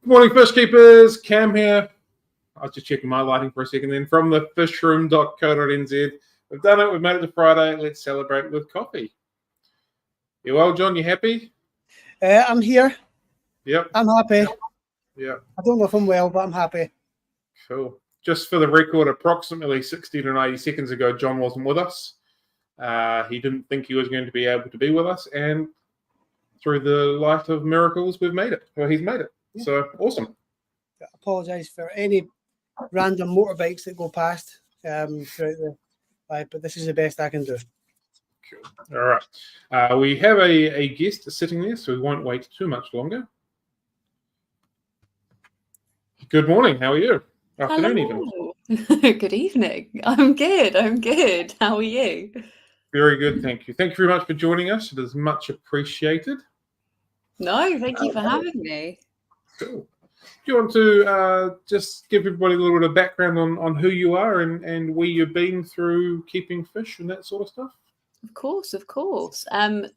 Good morning, fish keepers. Cam here. I was just checking my lighting for a second then. From the fishroom.co.nz. We've done it. We've made it to Friday. Let's celebrate with coffee. You well, John? You happy? I'm here. Yep. I'm happy. Yep. I don't know if I'm well, but I'm happy. Cool. Just for the record, approximately 60 to 90 seconds ago, John wasn't with us. He didn't think he was going to be able to be with us, and through the light of miracles, we've made it. Well, he's made it. Yeah. So awesome. I apologise for any random motorbikes that go past throughout the live, but this is the best I can do. Cool. All right. We have a guest sitting there, so we won't wait too much longer. Good morning. How are you? Afternoon, even. Good evening. I'm good. How are you? Very good. Thank you. Thank you very much for joining us. It is much appreciated. No, thank you for having me. Cool. Do you want to just give everybody a little bit of background on who you are and where you've been through keeping fish and that sort of stuff? Of course.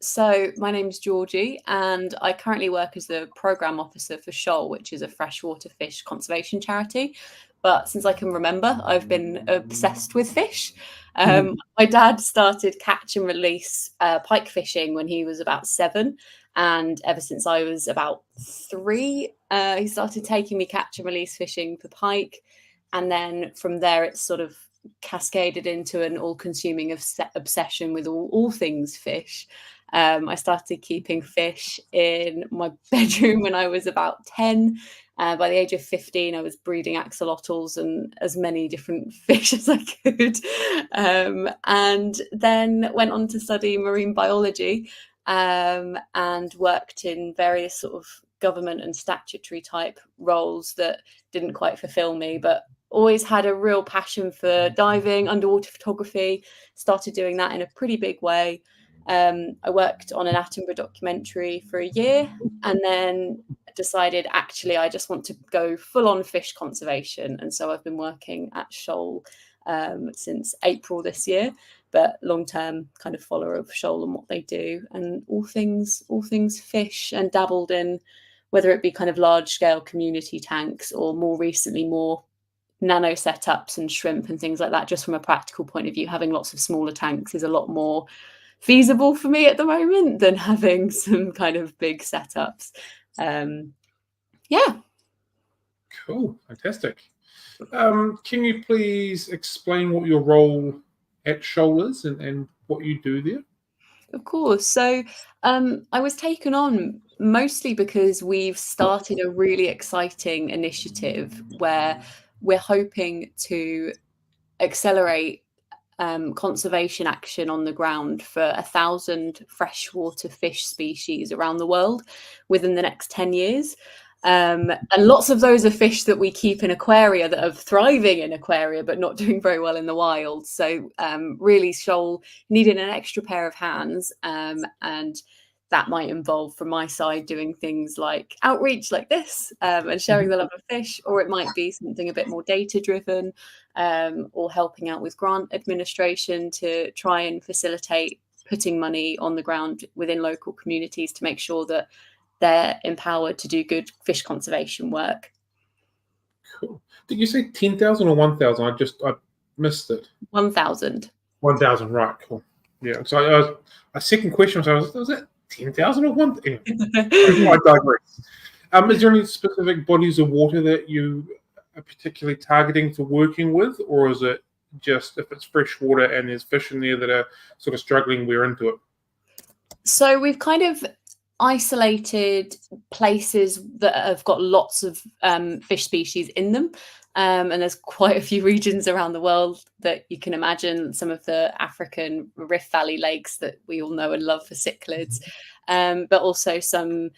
So my name's Georgie, and I currently work as the program officer for Shoal, which is a freshwater fish conservation charity. But since I can remember, I've been obsessed with fish. My dad started catch and release pike fishing when he was about 7. And ever since I was about 3, he started taking me catch and release fishing for pike. And then from there, it's sort of cascaded into an all-consuming obsession with all things fish. I started keeping fish in my bedroom when I was about 10. By the age of 15, I was breeding axolotls and as many different fish as I could. And then went on to study marine biology and worked in various sort of government and statutory type roles that didn't quite fulfill me, but always had a real passion for diving, underwater photography, started doing that in a pretty big way. I worked on an Attenborough documentary for a year and then decided actually I just want to go full on fish conservation. And so I've been working at Shoal since April this year, but long-term kind of follower of Shoal and what they do and all things fish, and dabbled in whether it be kind of large scale community tanks or more recently more nano setups and shrimp and things like that. Just from a practical point of view, having lots of smaller tanks is a lot more feasible for me at the moment than having some kind of big setups. Yeah. Cool. Fantastic. Can you please explain what your role at Shoal is and what you do there? Of course. So I was taken on mostly because we've started a really exciting initiative where we're hoping to accelerate conservation action on the ground for 1,000 freshwater fish species around the world within the next 10 years. And lots of those are fish that we keep in aquaria that are thriving in aquaria but not doing very well in the wild. So really Shoal needed an extra pair of hands, and that might involve from my side doing things like outreach like this and sharing the love of fish, or it might be something a bit more data driven, or helping out with grant administration to try and facilitate putting money on the ground within local communities to make sure that they're empowered to do good fish conservation work. Cool. Did you say 10,000 or 1,000? I missed it. 1,000. 1,000, right, cool. Yeah, so a second question was that 10,000 or 1,000? I digress. Is there any specific bodies of water that you are particularly targeting for working with, or is it just if it's fresh water and there's fish in there that are sort of struggling, we're into it? So we've kind of isolated places that have got lots of fish species in them. And there's quite a few regions around the world that you can imagine, some of the African Rift Valley lakes that we all know and love for cichlids, but also some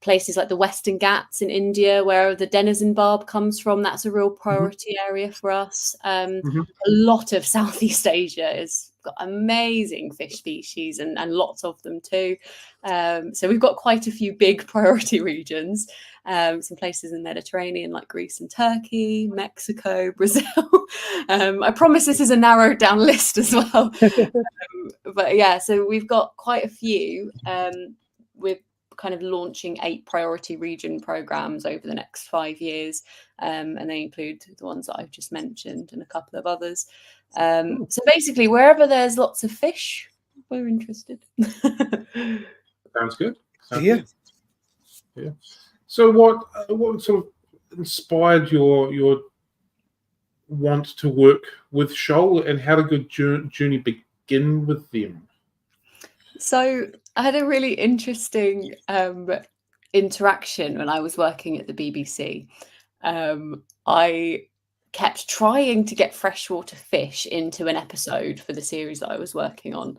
places like the Western Ghats in India where the denizen barb comes from. That's a real priority area for us. A lot of Southeast Asia has got amazing fish species and lots of them too. So we've got quite a few big priority regions. Some places in the Mediterranean like Greece and Turkey, Mexico, Brazil. I promise this is a narrowed down list as well. But yeah, so we've got quite a few. We're kind of launching 8 priority region programs over the next 5 years, and they include the ones that I've just mentioned and a couple of others. So basically, wherever there's lots of fish, we're interested. Sounds good. Sounds Yeah. good. Yeah. So what sort of inspired your want to work with Shoal, and how did your journey begin with them? So I had a really interesting interaction when I was working at the BBC. I kept trying to get freshwater fish into an episode for the series that I was working on.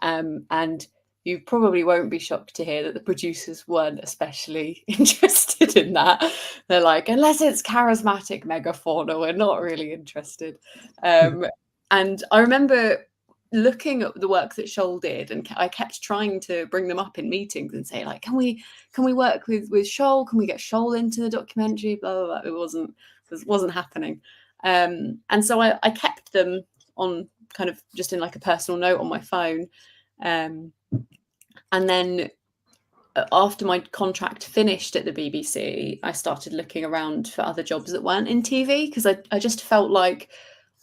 And you probably won't be shocked to hear that the producers weren't especially interested in that. They're like, unless it's charismatic megafauna, we're not really interested. And I remember looking at the work that Shoal did, and I kept trying to bring them up in meetings and say, like, can we work with Shoal? Can we get Shoal into the documentary? Blah blah blah. It wasn't happening. And so I kept them on kind of just in like a personal note on my phone. And then after my contract finished at the BBC, I started looking around for other jobs that weren't in TV, because I just felt like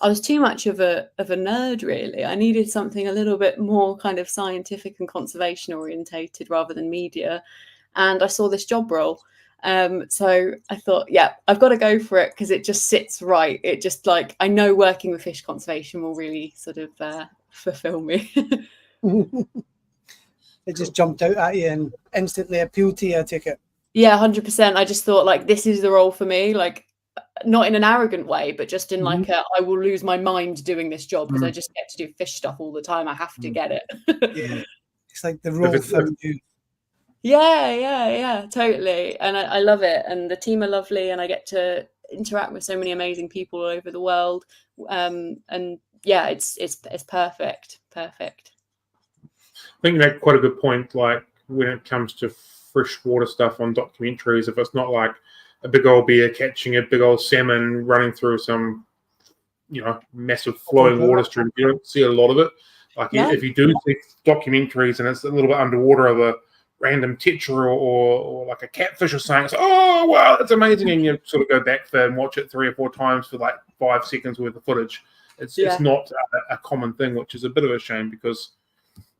I was too much of a nerd, really. I needed something a little bit more kind of scientific and conservation orientated rather than media. And I saw this job role. So I thought, yeah, I've got to go for it, because it just sits right. It just, like, I know working with fish conservation will really sort of fulfill me. It just jumped out at you and instantly appealed to you, I take it. Yeah, 100%. I just thought, like, this is the role for me. Like, not in an arrogant way, but just in like I will lose my mind doing this job, because I just get to do fish stuff all the time. I have to get it. Yeah, it's like the role found you. Yeah, totally. And I love it. And the team are lovely, and I get to interact with so many amazing people all over the world. And yeah, it's perfect. I think you make quite a good point. Like, when it comes to freshwater stuff on documentaries, if it's not like a big old bear catching a big old salmon running through some, massive flowing water stream, you don't see a lot of it. Like, if you do see documentaries and it's a little bit underwater of a random tetra or like a catfish or something, it's like, oh wow, that's amazing, and you sort of go back there and watch it 3 or 4 times for like 5 seconds worth of footage. It's not a common thing, which is a bit of a shame, because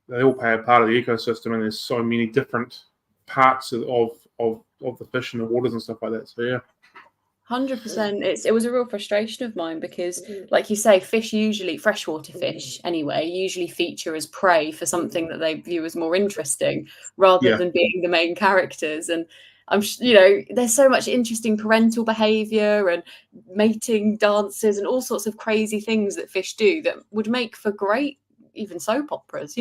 they all play a part of the ecosystem, and there's so many different parts of the fish and the waters and stuff like that. So yeah, 100%. It was a real frustration of mine, because, like you say, fish usually, freshwater fish anyway, usually feature as prey for something that they view as more interesting, rather than being the main characters. And I'm, there's so much interesting parental behavior and mating dances and all sorts of crazy things that fish do that would make for great even soap operas,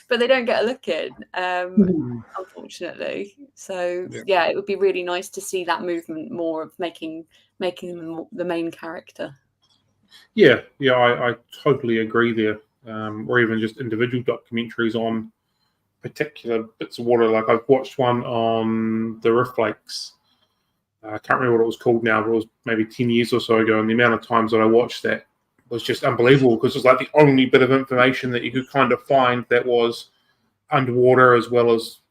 but they don't get a look in, unfortunately. So yeah, it would be really nice to see that movement more of making them the main character. Yeah, I totally agree there. Or even just individual documentaries on particular bits of water. Like, I've watched one on the Rift Lakes. I can't remember what it was called now, but it was maybe 10 years or so ago, and the amount of times that I watched that was just unbelievable, because it was like the only bit of information that you could kind of find that was underwater as well as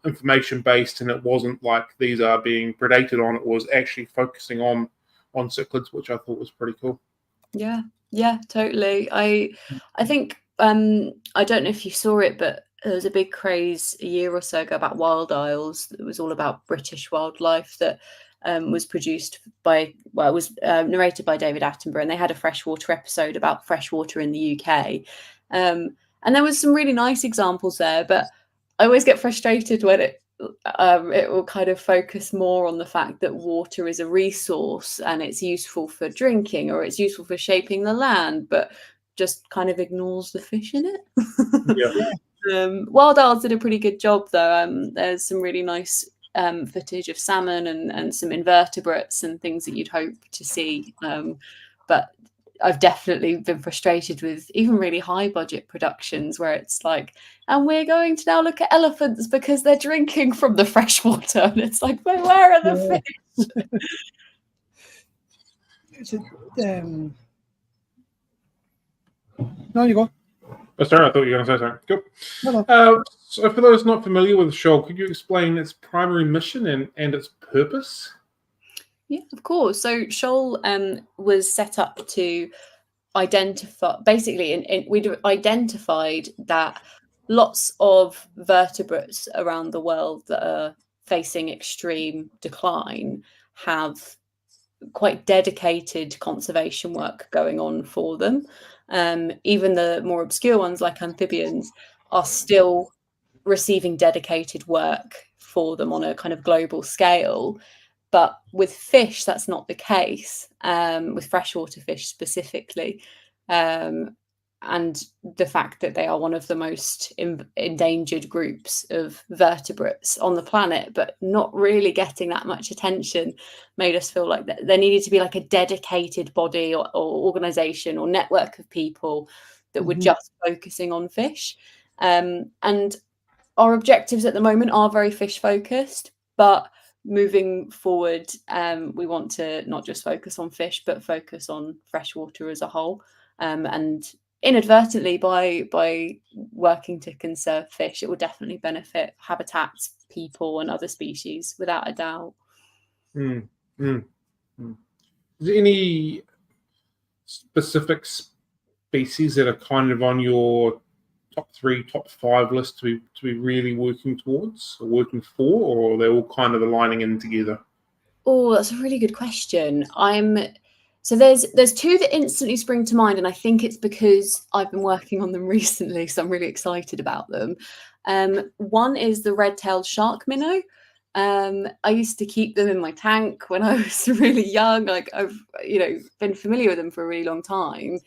information based, and it wasn't like these are being predated on. It was actually focusing on cichlids, which I thought was pretty cool. Yeah, totally. I think I don't know if you saw it, but there was a big craze a year or so ago about Wild Isles. It was all about British wildlife that was produced by, it was narrated by David Attenborough, and they had a freshwater episode about freshwater in the UK. And there was some really nice examples there, but I always get frustrated when it will kind of focus more on the fact that water is a resource and it's useful for drinking or it's useful for shaping the land, but just kind of ignores the fish in it. Wild Isles did a pretty good job, though. There's some really nice footage of salmon and some invertebrates and things that you'd hope to see. But I've definitely been frustrated with even really high budget productions where it's like, and we're going to now look at elephants because they're drinking from the fresh water. And it's like, but where are the fish? No, you go. Oh, sorry, I thought you were going to say something. Cool. No. So for those not familiar with Shoal, could you explain its primary mission and its purpose? Yeah, of course. So Shoal was set up to identify, basically, we'd identified that lots of vertebrates around the world that are facing extreme decline have quite dedicated conservation work going on for them. Even the more obscure ones like amphibians are still receiving dedicated work for them on a kind of global scale. But with fish, that's not the case, with freshwater fish specifically. And the fact that they are one of the most endangered groups of vertebrates on the planet, but not really getting that much attention, made us feel like that there needed to be like a dedicated body or organization or network of people that were just focusing on fish. And our objectives at the moment are very fish focused, but moving forward, we want to not just focus on fish, but focus on freshwater as a whole. And inadvertently, by working to conserve fish, it will definitely benefit habitats, people, and other species, without a doubt. Mm, mm, mm. Is there any specific species that are kind of on your top 3, top 5 list to be really working towards or working for, or are they all kind of aligning in together? Oh, that's a really good question. So there's 2 that instantly spring to mind, and I think it's because I've been working on them recently, so I'm really excited about them. One is the red-tailed shark minnow. I used to keep them in my tank when I was really young. Like I've been familiar with them for a really long time,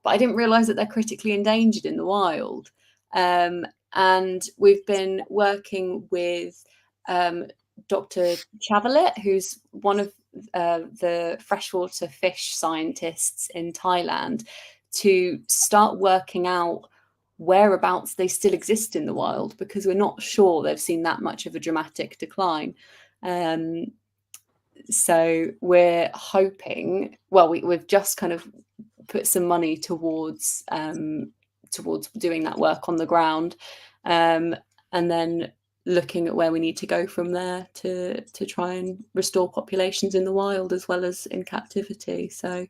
but I didn't realize that they're critically endangered in the wild. And we've been working with Dr. Chavalet, who's one of the freshwater fish scientists in Thailand, to start working out whereabouts they still exist in the wild, because we're not sure they've seen that much of a dramatic decline. So we're hoping, well, we've just kind of put some money towards doing that work on the ground, and then looking at where we need to go from there to try and restore populations in the wild as well as in captivity. So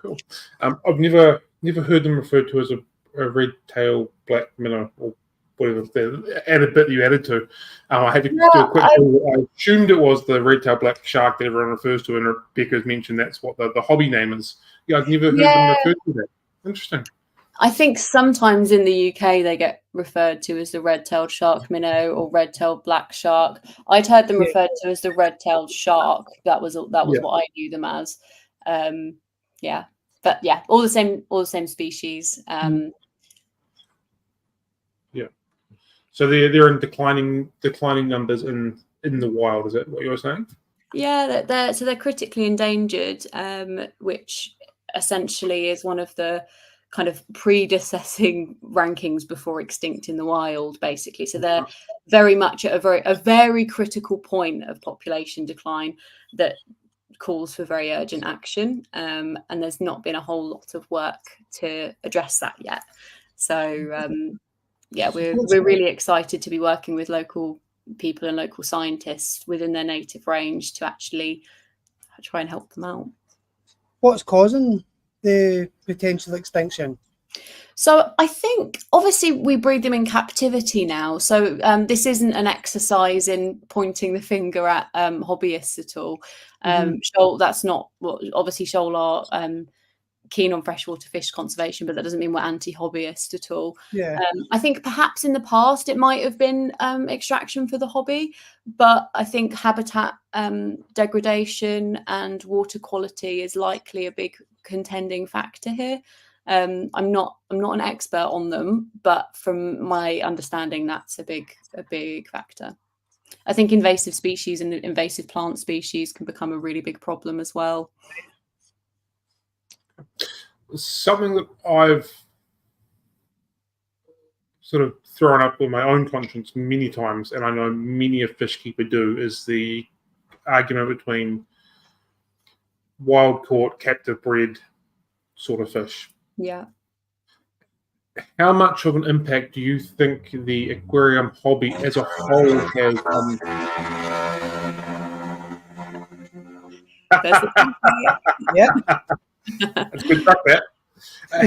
cool. I've never heard them referred to as a red-tailed black minnow or whatever the added bit you added to. I had to do a quick Google. I assumed it was the red-tailed black shark that everyone refers to, and Rebecca's mentioned that's what the hobby name is. Yeah, I've never heard them referred to that. Interesting. I think sometimes in the UK they get referred to as the red-tailed shark minnow or red-tailed black shark. I'd heard them referred to as the red-tailed shark. That was what I knew them as. But yeah, all the same species. Yeah. So they're in declining numbers in the wild. Is that what you're saying? Yeah, they're critically endangered, which essentially is one of the kind of predecessing rankings before extinct in the wild, basically. So they're very much at a very critical point of population decline that calls for very urgent action. And there's not been a whole lot of work to address that yet. So we're really excited to be working with local people and local scientists within their native range to actually try and help them out. What's causing the potential extinction? So I think obviously we breed them in captivity now. So this isn't an exercise in pointing the finger at hobbyists at all. Shoal, that's not what, obviously Shoal are keen on freshwater fish conservation, but that doesn't mean we're anti-hobbyist at all. Yeah. I think perhaps in the past it might have been extraction for the hobby, but I think habitat degradation and water quality is likely a big contending factor here. I'm not an expert on them, but from my understanding, that's a big factor. I think invasive species and invasive plant species can become a really big problem as well. Something that I've sort of thrown up with my own conscience many times, and I know many a fish keeper do, is the argument between wild caught, captive bred sort of fish. Yeah. how much of an impact do you think the aquarium hobby as a whole has on? There's a Yeah. That's good stuff, that.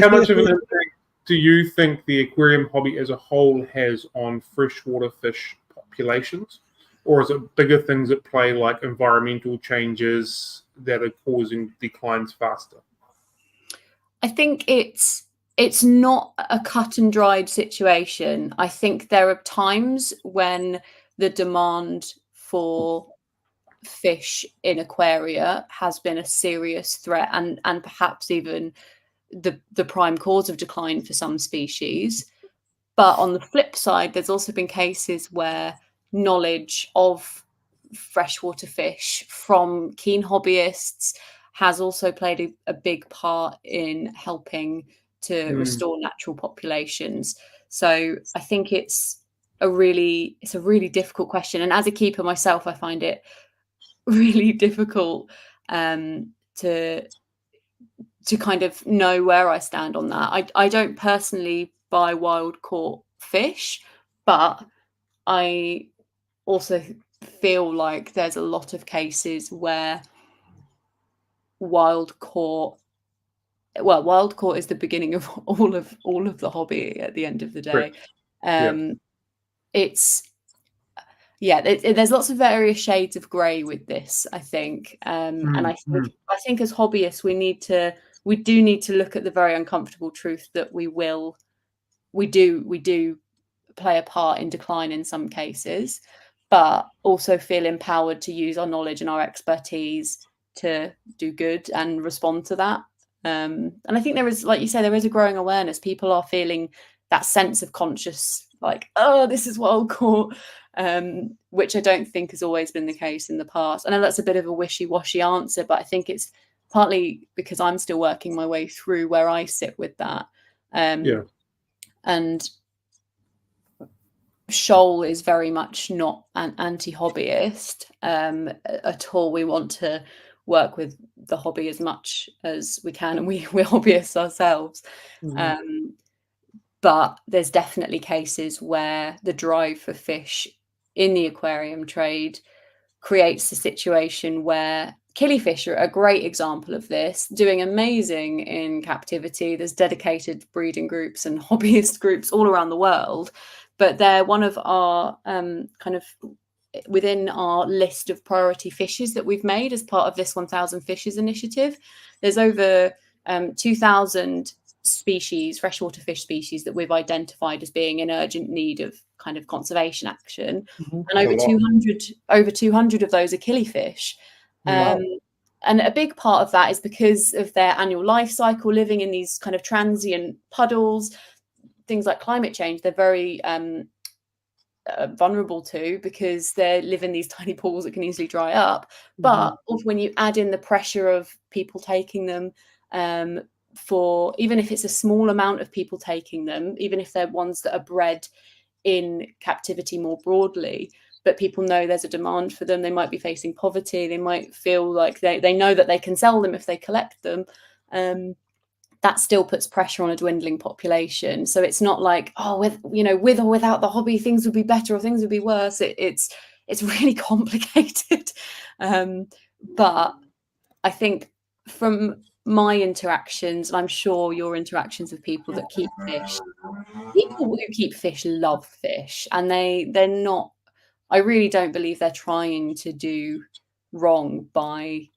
How much of an impact do you think the aquarium hobby as a whole has on freshwater fish populations? Or is it bigger things at play, like environmental changes that are causing declines faster? I think it's not a cut and dried situation. I think there are times when the demand for fish in aquaria has been a serious threat and perhaps even the prime cause of decline for some species. But on the flip side, there's also been cases where knowledge of freshwater fish from keen hobbyists has also played a big part in helping to restore natural populations. So I think it's a really difficult question. And as a keeper myself, I find it really difficult to kind of know where I stand on that. I don't personally buy wild caught fish, but I also feel like there's a lot of cases where wild caught is the beginning of all of the hobby at the end of the day. There's lots of various shades of grey with this, I think. And I think as hobbyists we do need to look at the very uncomfortable truth that we do play a part in decline in some cases, but also feel empowered to use our knowledge and our expertise to do good and respond to that. And I think there is, like you say, there is a growing awareness. People are feeling that sense of conscious, like, oh, this is wild caught, which I don't think has always been the case in the past. I know that's a bit of a wishy-washy answer, but I think it's partly because I'm still working my way through where I sit with that. And Shoal is very much not an anti-hobbyist at all. We want to work with the hobby as much as we can, and we're hobbyists ourselves. But there's definitely cases where the drive for fish in the aquarium trade creates a situation where killifish are a great example of this, doing amazing in captivity. There's dedicated breeding groups and hobbyist groups all around the world, but they're one of our kind of within our list of priority fishes that we've made as part of this 1,000 Fishes initiative. There's over 2,000 species, freshwater fish species, that we've identified as being in urgent need of kind of conservation action. And over 200 of those are killifish. Wow. And a big part of that is because of their annual life cycle, living in these kind of transient puddles, things like climate change, they're very vulnerable to, because they live in these tiny pools that can easily dry up. But also when you add in the pressure of people taking them, for even if it's a small amount of people taking them, even if they're ones that are bred in captivity more broadly, but people know there's a demand for them, they might be facing poverty, they might feel like they know that they can sell them if they collect them, that still puts pressure on a dwindling population. So it's not like, oh, with or without the hobby things would be better or things would be worse. It's really complicated. But I think from my interactions, and I'm sure your interactions with people that keep fish, people who keep fish love fish, and they're not, I really don't believe they're trying to do wrong by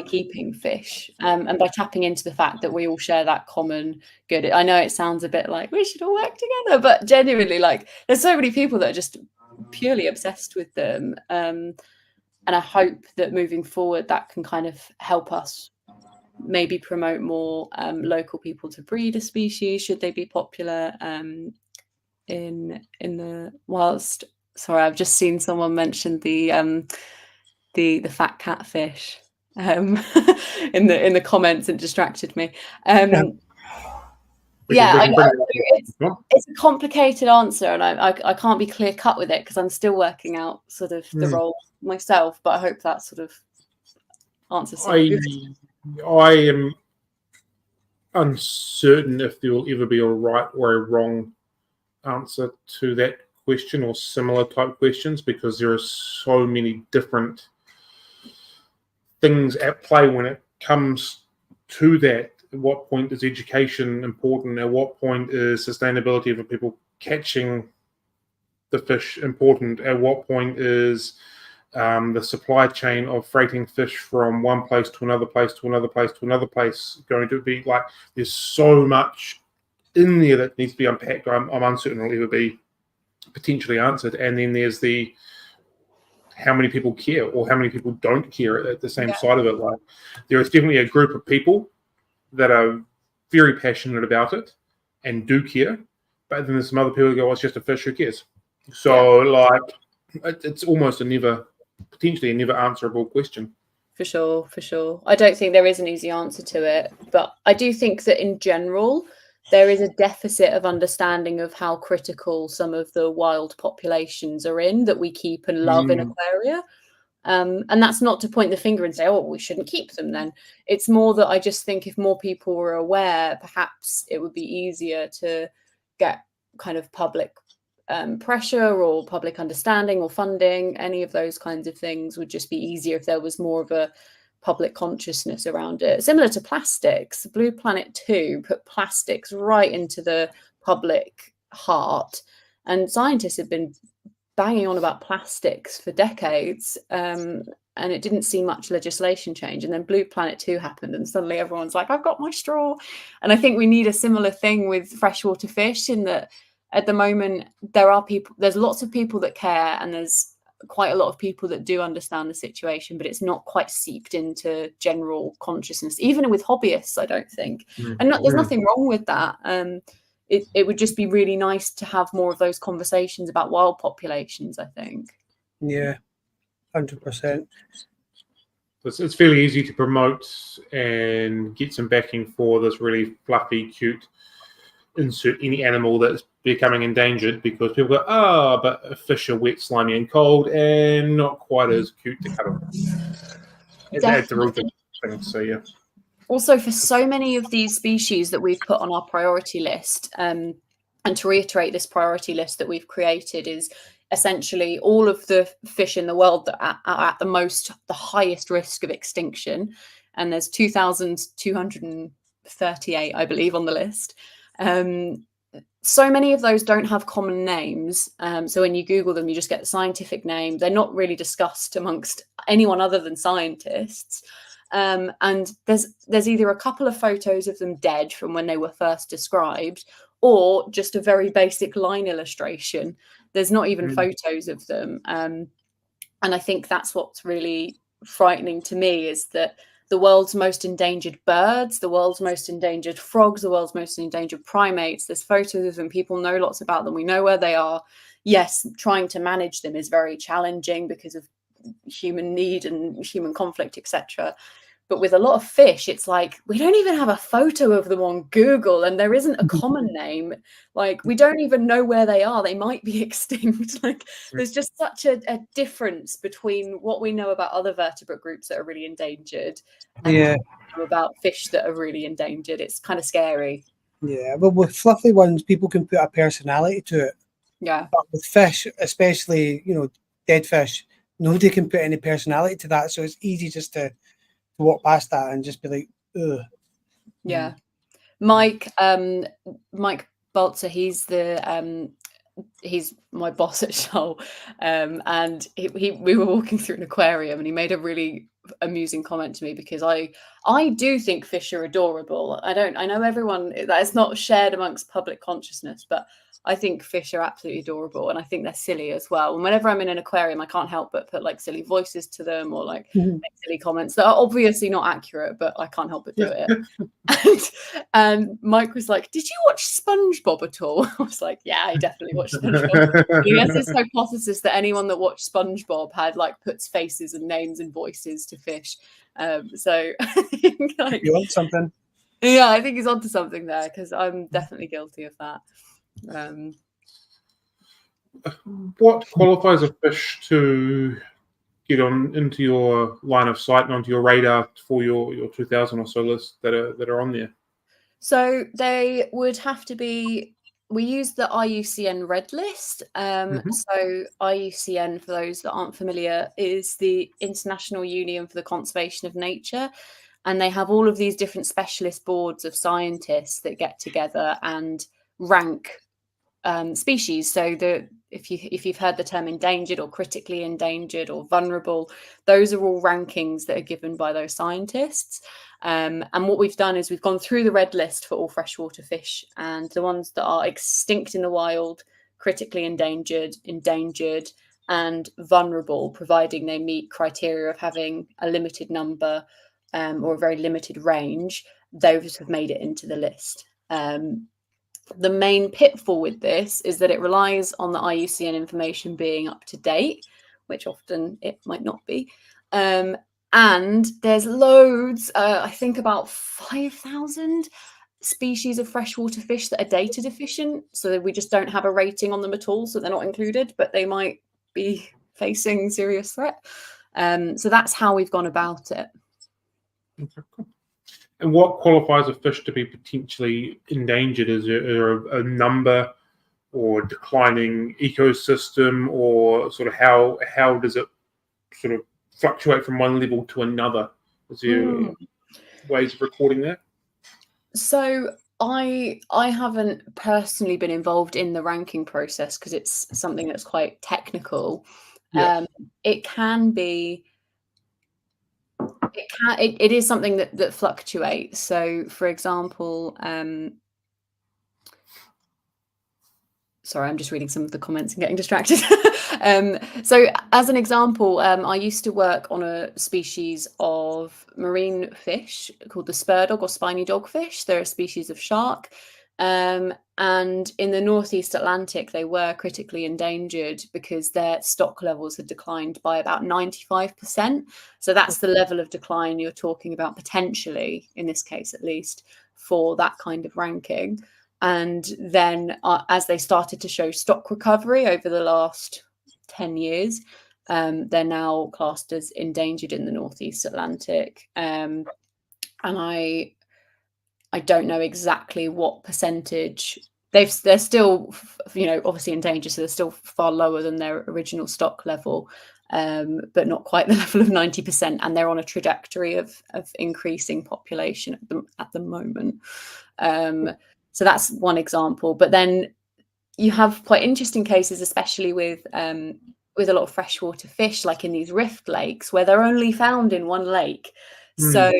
keeping fish, and by tapping into the fact that we all share that common good. I know it sounds a bit like we should all work together, but genuinely, like, there's so many people that are just purely obsessed with them. And I hope that moving forward, that can kind of help us maybe promote more local people to breed a species, should they be popular in the whilst. Sorry, I've just seen someone mention the fat catfish in the comments, and distracted me. It's a complicated answer, and I can't be clear cut with it because I'm still working out sort of the role myself, but I hope that sort of answers. uncertain if there will ever be a right or a wrong answer to that question or similar type questions, because there are so many different things at play when it comes to that. At what point is education important? At what point is sustainability for people catching the fish important? At what point is the supply chain of freighting fish from one place to another place to another place to another place going to be like? There's so much in there that needs to be unpacked. I'm uncertain it'll ever be potentially answered. And then there's the how many people care or how many people don't care at the same side of it. Like, there is definitely a group of people that are very passionate about it and do care, but then there's some other people who go, oh, it's just a fish, who cares? So like, it's almost potentially a never answerable question. For sure. I don't think there is an easy answer to it, but I do think that in general, there is a deficit of understanding of how critical some of the wild populations are in that we keep and love in aquaria. And that's not to point the finger and say, oh, we shouldn't keep them then. It's more that I just think if more people were aware, perhaps it would be easier to get kind of public pressure or public understanding or funding. Any of those kinds of things would just be easier if there was more of a public consciousness around it. Similar to plastics, Blue Planet 2 put plastics right into the public heart, and scientists have been banging on about plastics for decades, and it didn't see much legislation change. And then Blue Planet 2 happened, and suddenly everyone's like, I've got my straw. And I think we need a similar thing with freshwater fish, in that at the moment there's lots of people that care, and there's quite a lot of people that do understand the situation, but it's not quite seeped into general consciousness, even with hobbyists, I don't think. And there's nothing wrong with that. It would just be really nice to have more of those conversations about wild populations, I think. Yeah, 100%. It's fairly easy to promote and get some backing for this really fluffy, cute, insert any animal that's becoming endangered, because people go, oh, but fish are wet, slimy, and cold, and not quite as cute to cuddle. That's the real thing. So yeah. Also, for so many of these species that we've put on our priority list, and to reiterate, this priority list that we've created is essentially all of the fish in the world that are at the highest risk of extinction. And there's 2,238, I believe, on the list. So many of those don't have common names. So when you Google them, you just get the scientific name. They're not really discussed amongst anyone other than scientists. And there's either a couple of photos of them dead from when they were first described, or just a very basic line illustration. There's not even photos of them. And I think that's what's really frightening to me, is that the world's most endangered birds, the world's most endangered frogs, the world's most endangered primates, there's photos of them. People know lots about them. We know where they are. Yes, trying to manage them is very challenging because of human need and human conflict, etc. But with a lot of fish, it's like we don't even have a photo of them on Google, and there isn't a common name. Like, we don't even know where they are. They might be extinct. Like, there's just such a difference between what we know about other vertebrate groups that are really endangered and about fish that are really endangered. It's kind of scary. Yeah, but with fluffy ones, people can put a personality to it. Yeah. But with fish, especially, dead fish, nobody can put any personality to that. So it's easy just to walk past that and just be like, ugh. Yeah. Mike Balzer, he's my boss at Shoal, and we were walking through an aquarium, and he made a really amusing comment to me, because I do think fish are adorable. I know everyone, that is not shared amongst public consciousness, but I think fish are absolutely adorable, and I think they're silly as well. And whenever I'm in an aquarium, I can't help but put like silly voices to them, or like make silly comments that are obviously not accurate, but I can't help but do it. And Mike was like, "Did you watch SpongeBob at all?" I was like, "Yeah, I definitely watched SpongeBob." He has this hypothesis that anyone that watched SpongeBob had puts faces and names and voices to fish. So I think, you want something? Yeah, I think he's onto something there, because I'm definitely guilty of that. What qualifies a fish to get into your line of sight and onto your radar for your 2,000 or so list that are on there? So they would have to be. We use the IUCN Red List. So IUCN, for those that aren't familiar, is the International Union for the Conservation of Nature, and they have all of these different specialist boards of scientists that get together and rank species. So if you've heard the term endangered or critically endangered or vulnerable, those are all rankings that are given by those scientists. And what we've done is we've gone through the red list for all freshwater fish, and the ones that are extinct in the wild, critically endangered, endangered, and vulnerable, providing they meet criteria of having a limited number or a very limited range, those have made it into the list. The main pitfall with this is that it relies on the IUCN information being up to date, which often it might not be. And there's loads, I think about 5,000 species of freshwater fish that are data deficient. So we just don't have a rating on them at all. So they're not included, but they might be facing serious threat. So that's how we've gone about it. Okay, cool. And what qualifies a fish to be potentially endangered? Is there a number or declining ecosystem, or sort of how does it sort of fluctuate from one level to another? Is there ways of recording that? So I haven't personally been involved in the ranking process because it's something that's quite technical. Yeah. It can be. It is something that fluctuates. So, for example, sorry, I'm just reading some of the comments and getting distracted. So, as an example, I used to work on a species of marine fish called the spur dog or spiny dogfish. They're a species of shark. And in the Northeast Atlantic, they were critically endangered because their stock levels had declined by about 95%. So that's the level of decline you're talking about potentially, in this case at least, for that kind of ranking. And then as they started to show stock recovery over the last 10 years, they're now classed as endangered in the Northeast Atlantic. And I don't know exactly what percentage. They're still, obviously endangered, so they're still far lower than their original stock level, but not quite the level of 90%. And they're on a trajectory of increasing population at the moment. So that's one example. But then you have quite interesting cases, especially with a lot of freshwater fish, like in these rift lakes, where they're only found in one lake. So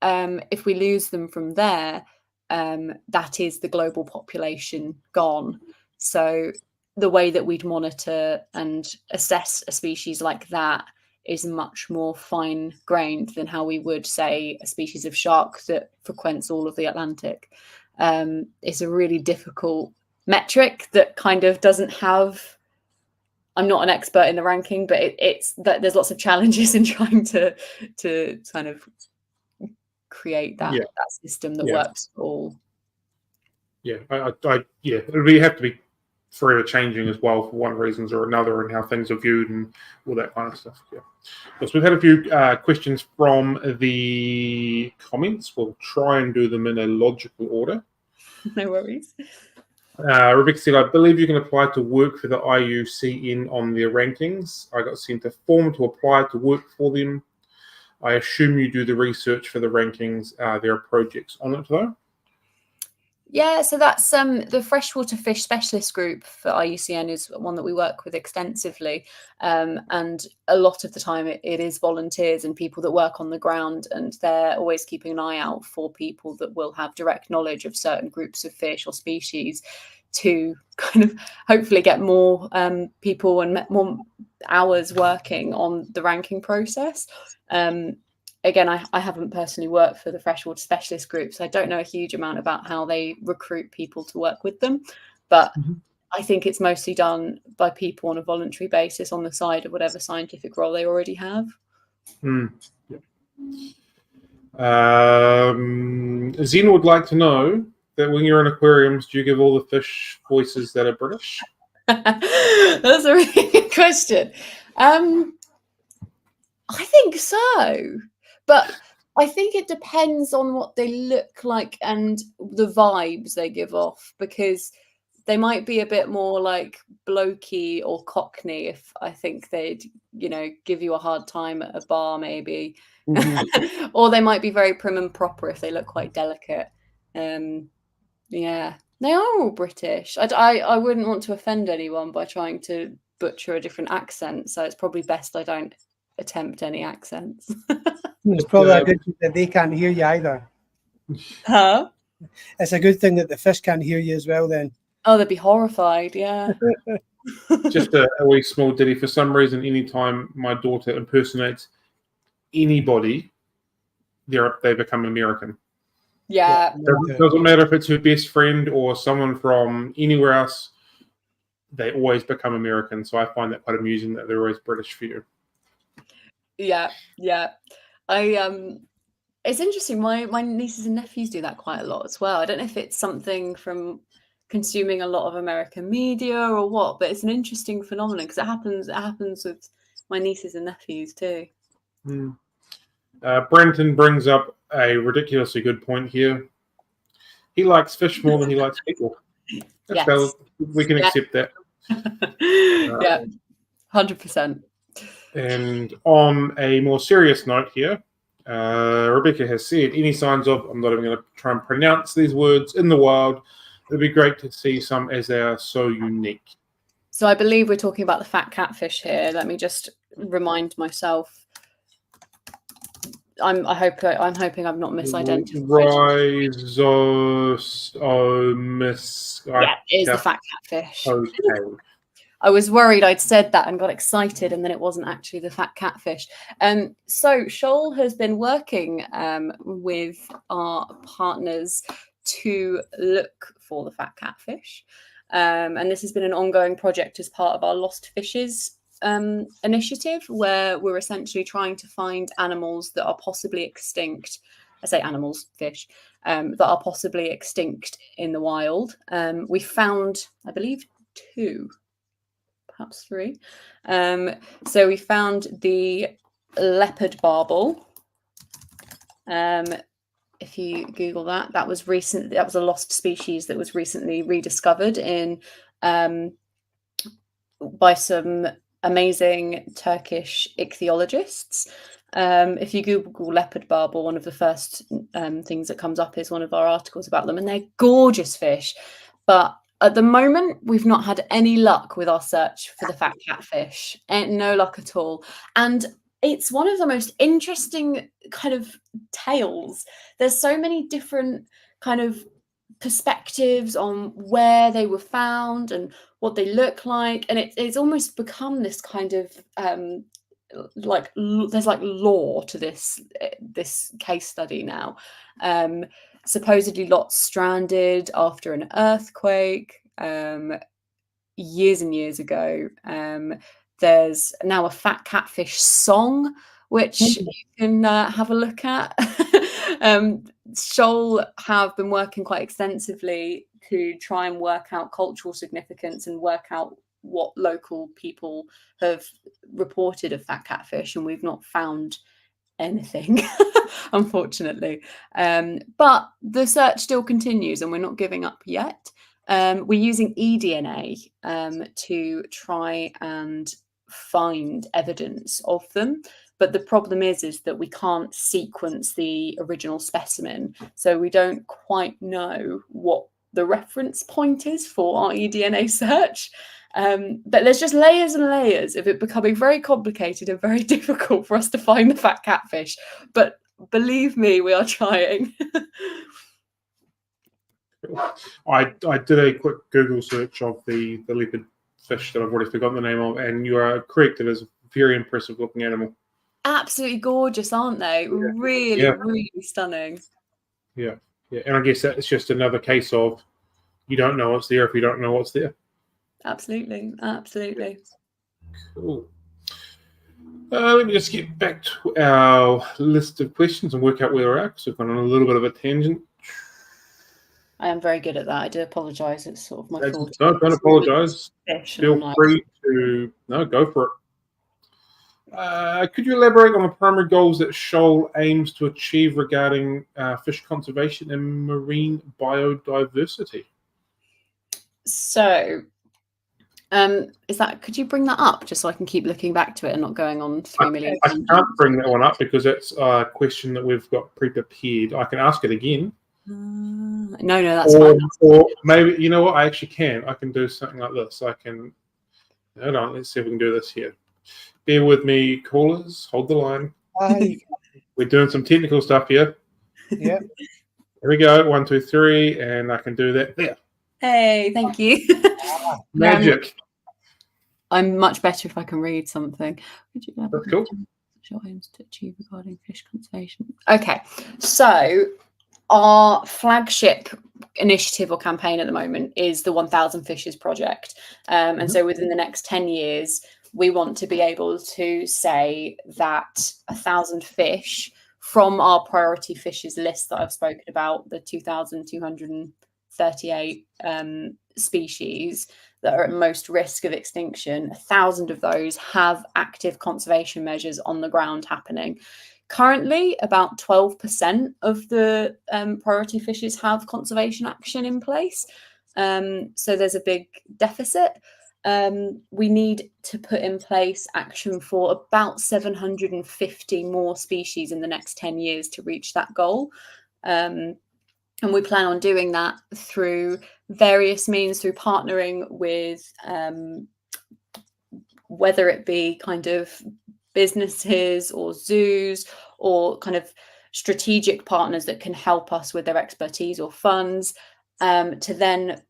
if we lose them from there, that is the global population gone. So the way that we'd monitor and assess a species like that is much more fine-grained than how we would say a species of shark that frequents all of the Atlantic. It's a really difficult metric that kind of doesn't have. I'm not an expert in the ranking, but it's that there's lots of challenges in trying to kind of create that system that works for all. Yeah, it'll have to be forever changing as well for one reasons or another, and how things are viewed and all that kind of stuff. Yeah. So we've had a few questions from the comments. We'll try and do them in a logical order. No worries. Rebecca said, I believe you can apply to work for the IUCN on their rankings. I got sent a form to apply to work for them. I assume you do the research for the rankings. There are projects on it, though? Yeah, so that's the freshwater fish specialist group for IUCN is one that we work with extensively. And a lot of the time it is volunteers and people that work on the ground, and they're always keeping an eye out for people that will have direct knowledge of certain groups of fish or species to kind of hopefully get more people and more hours working on the ranking process. Again, I haven't personally worked for the freshwater specialist group, so I don't know a huge amount about how they recruit people to work with them. But I think it's mostly done by people on a voluntary basis on the side of whatever scientific role they already have. Zena would like to know that when you're in aquariums, do you give all the fish voices that are British? That's a really good question. I think so. But I think it depends on what they look like and the vibes they give off, because they might be a bit more like blokey or cockney if I think they'd, give you a hard time at a bar maybe. Mhm. Or they might be very prim and proper if they look quite delicate. Yeah, they are all British. I wouldn't want to offend anyone by trying to butcher a different accent, so it's probably best I don't attempt any accents. It's probably a good thing that they can't hear you either. Huh? It's a good thing that the fish can't hear you as well then. Oh, they'd be horrified, yeah. Just a wee small ditty. For some reason, anytime my daughter impersonates anybody, they become American. Yeah. It doesn't matter if it's her best friend or someone from anywhere else. They always become American. So I find that quite amusing that they're always British for you. Yeah. It's interesting. My nieces and nephews do that quite a lot as well. I don't know if it's something from consuming a lot of American media or what, but it's an interesting phenomenon because it happens with my nieces and nephews too. Brenton brings up a ridiculously good point here. He likes fish more than he likes people. That's valid. We can accept that. Yeah, 100%. And on a more serious note here, Rebecca has said, any signs of, I'm not even going to try and pronounce these words, in the wild, it'd be great to see some as they are so unique. So I believe we're talking about the fat catfish here. Let me just remind myself. I'm hoping I've not misidentified. Yeah, it is the fat catfish. Okay. I was worried I'd said that and got excited, and then it wasn't actually the fat catfish. So Shoal has been working with our partners to look for the fat catfish. And this has been an ongoing project as part of our Lost Fishes initiative, where we're essentially trying to find animals that are possibly extinct. I say animals, fish, that are possibly extinct in the wild. We found, I believe, 2. Perhaps 3. So we found the leopard barbel. If you Google that, that was a lost species that was recently rediscovered by some amazing Turkish ichthyologists. If you Google leopard barbel, one of the first things that comes up is one of our articles about them, and they're gorgeous fish. But at the moment, we've not had any luck with our search for the fat catfish. No luck at all. And it's one of the most interesting kind of tales. There's so many different kind of perspectives on where they were found and what they look like. And it's almost become this kind of there's like lore to this case study now. Supposedly lots stranded after an earthquake years and years ago. There's now a fat catfish song, which you can have a look at. Shoal have been working quite extensively to try and work out cultural significance and work out what local people have reported of fat catfish, and we've not found anything, unfortunately. But the search still continues and we're not giving up yet. We're using eDNA to try and find evidence of them. But the problem is that we can't sequence the original specimen. So we don't quite know what the reference point is for our eDNA search. But there's just layers and layers of it becoming very complicated and very difficult for us to find the fat catfish. But believe me, we are trying. I did a quick Google search of the leopard fish that I've already forgotten the name of, and you are correct. It is a very impressive looking animal. Absolutely gorgeous, aren't they? Yeah. Really stunning. Yeah. And I guess that's just another case of you don't know what's there if you don't know what's there. Absolutely. Cool. Let me just get back to our list of questions and work out where we're at, because we've gone on a little bit of a tangent. I am very good at that. I do apologise. It's sort of my fault. No, don't apologise. Feel free to go for Could you elaborate on the primary goals that Shoal aims to achieve regarding fish conservation and marine biodiversity? So, could you bring that up just so I can keep looking back to it and not going on 3 million? I can't bring that one up because it's a question that we've got pre-prepared. I can ask it again. No, that's fine. Or maybe, you know what, I actually can. I can do something like this. Hold on, let's see if we can do this here. Bear with me, callers. Hold the line. We're doing some technical stuff here. Yeah. Here we go. 1, 2, 3, and I can do that there. Hey, thank you. Magic. I'm much better if I can read something. That's cool. Aims to achieve regarding fish conservation. Okay, so our flagship initiative or campaign at the moment is the 1,000 Fishes project, and so within the next 10 years, we want to be able to say that 1,000 fish from our priority fishes list that I've spoken about, the 2,238 species that are at most risk of extinction, 1,000 of those have active conservation measures on the ground happening. Currently, about 12% of the priority fishes have conservation action in place. So there's a big deficit. We need to put in place action for about 750 more species in the next 10 years to reach that goal. And we plan on doing that through various means, through partnering with whether it be kind of businesses or zoos or kind of strategic partners that can help us with their expertise or funds, to then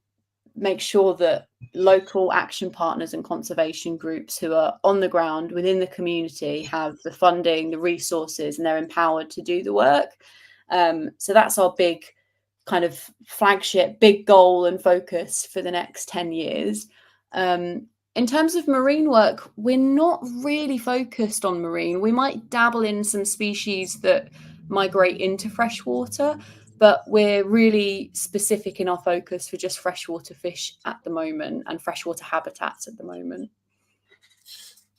make sure that local action partners and conservation groups who are on the ground within the community have the funding, the resources, and they're empowered to do the work. So that's our big kind of flagship, big goal and focus for the next 10 years. In terms of marine work, we're not really focused on marine. We might dabble in some species that migrate into freshwater, but we're really specific in our focus for just freshwater fish at the moment and freshwater habitats at the moment.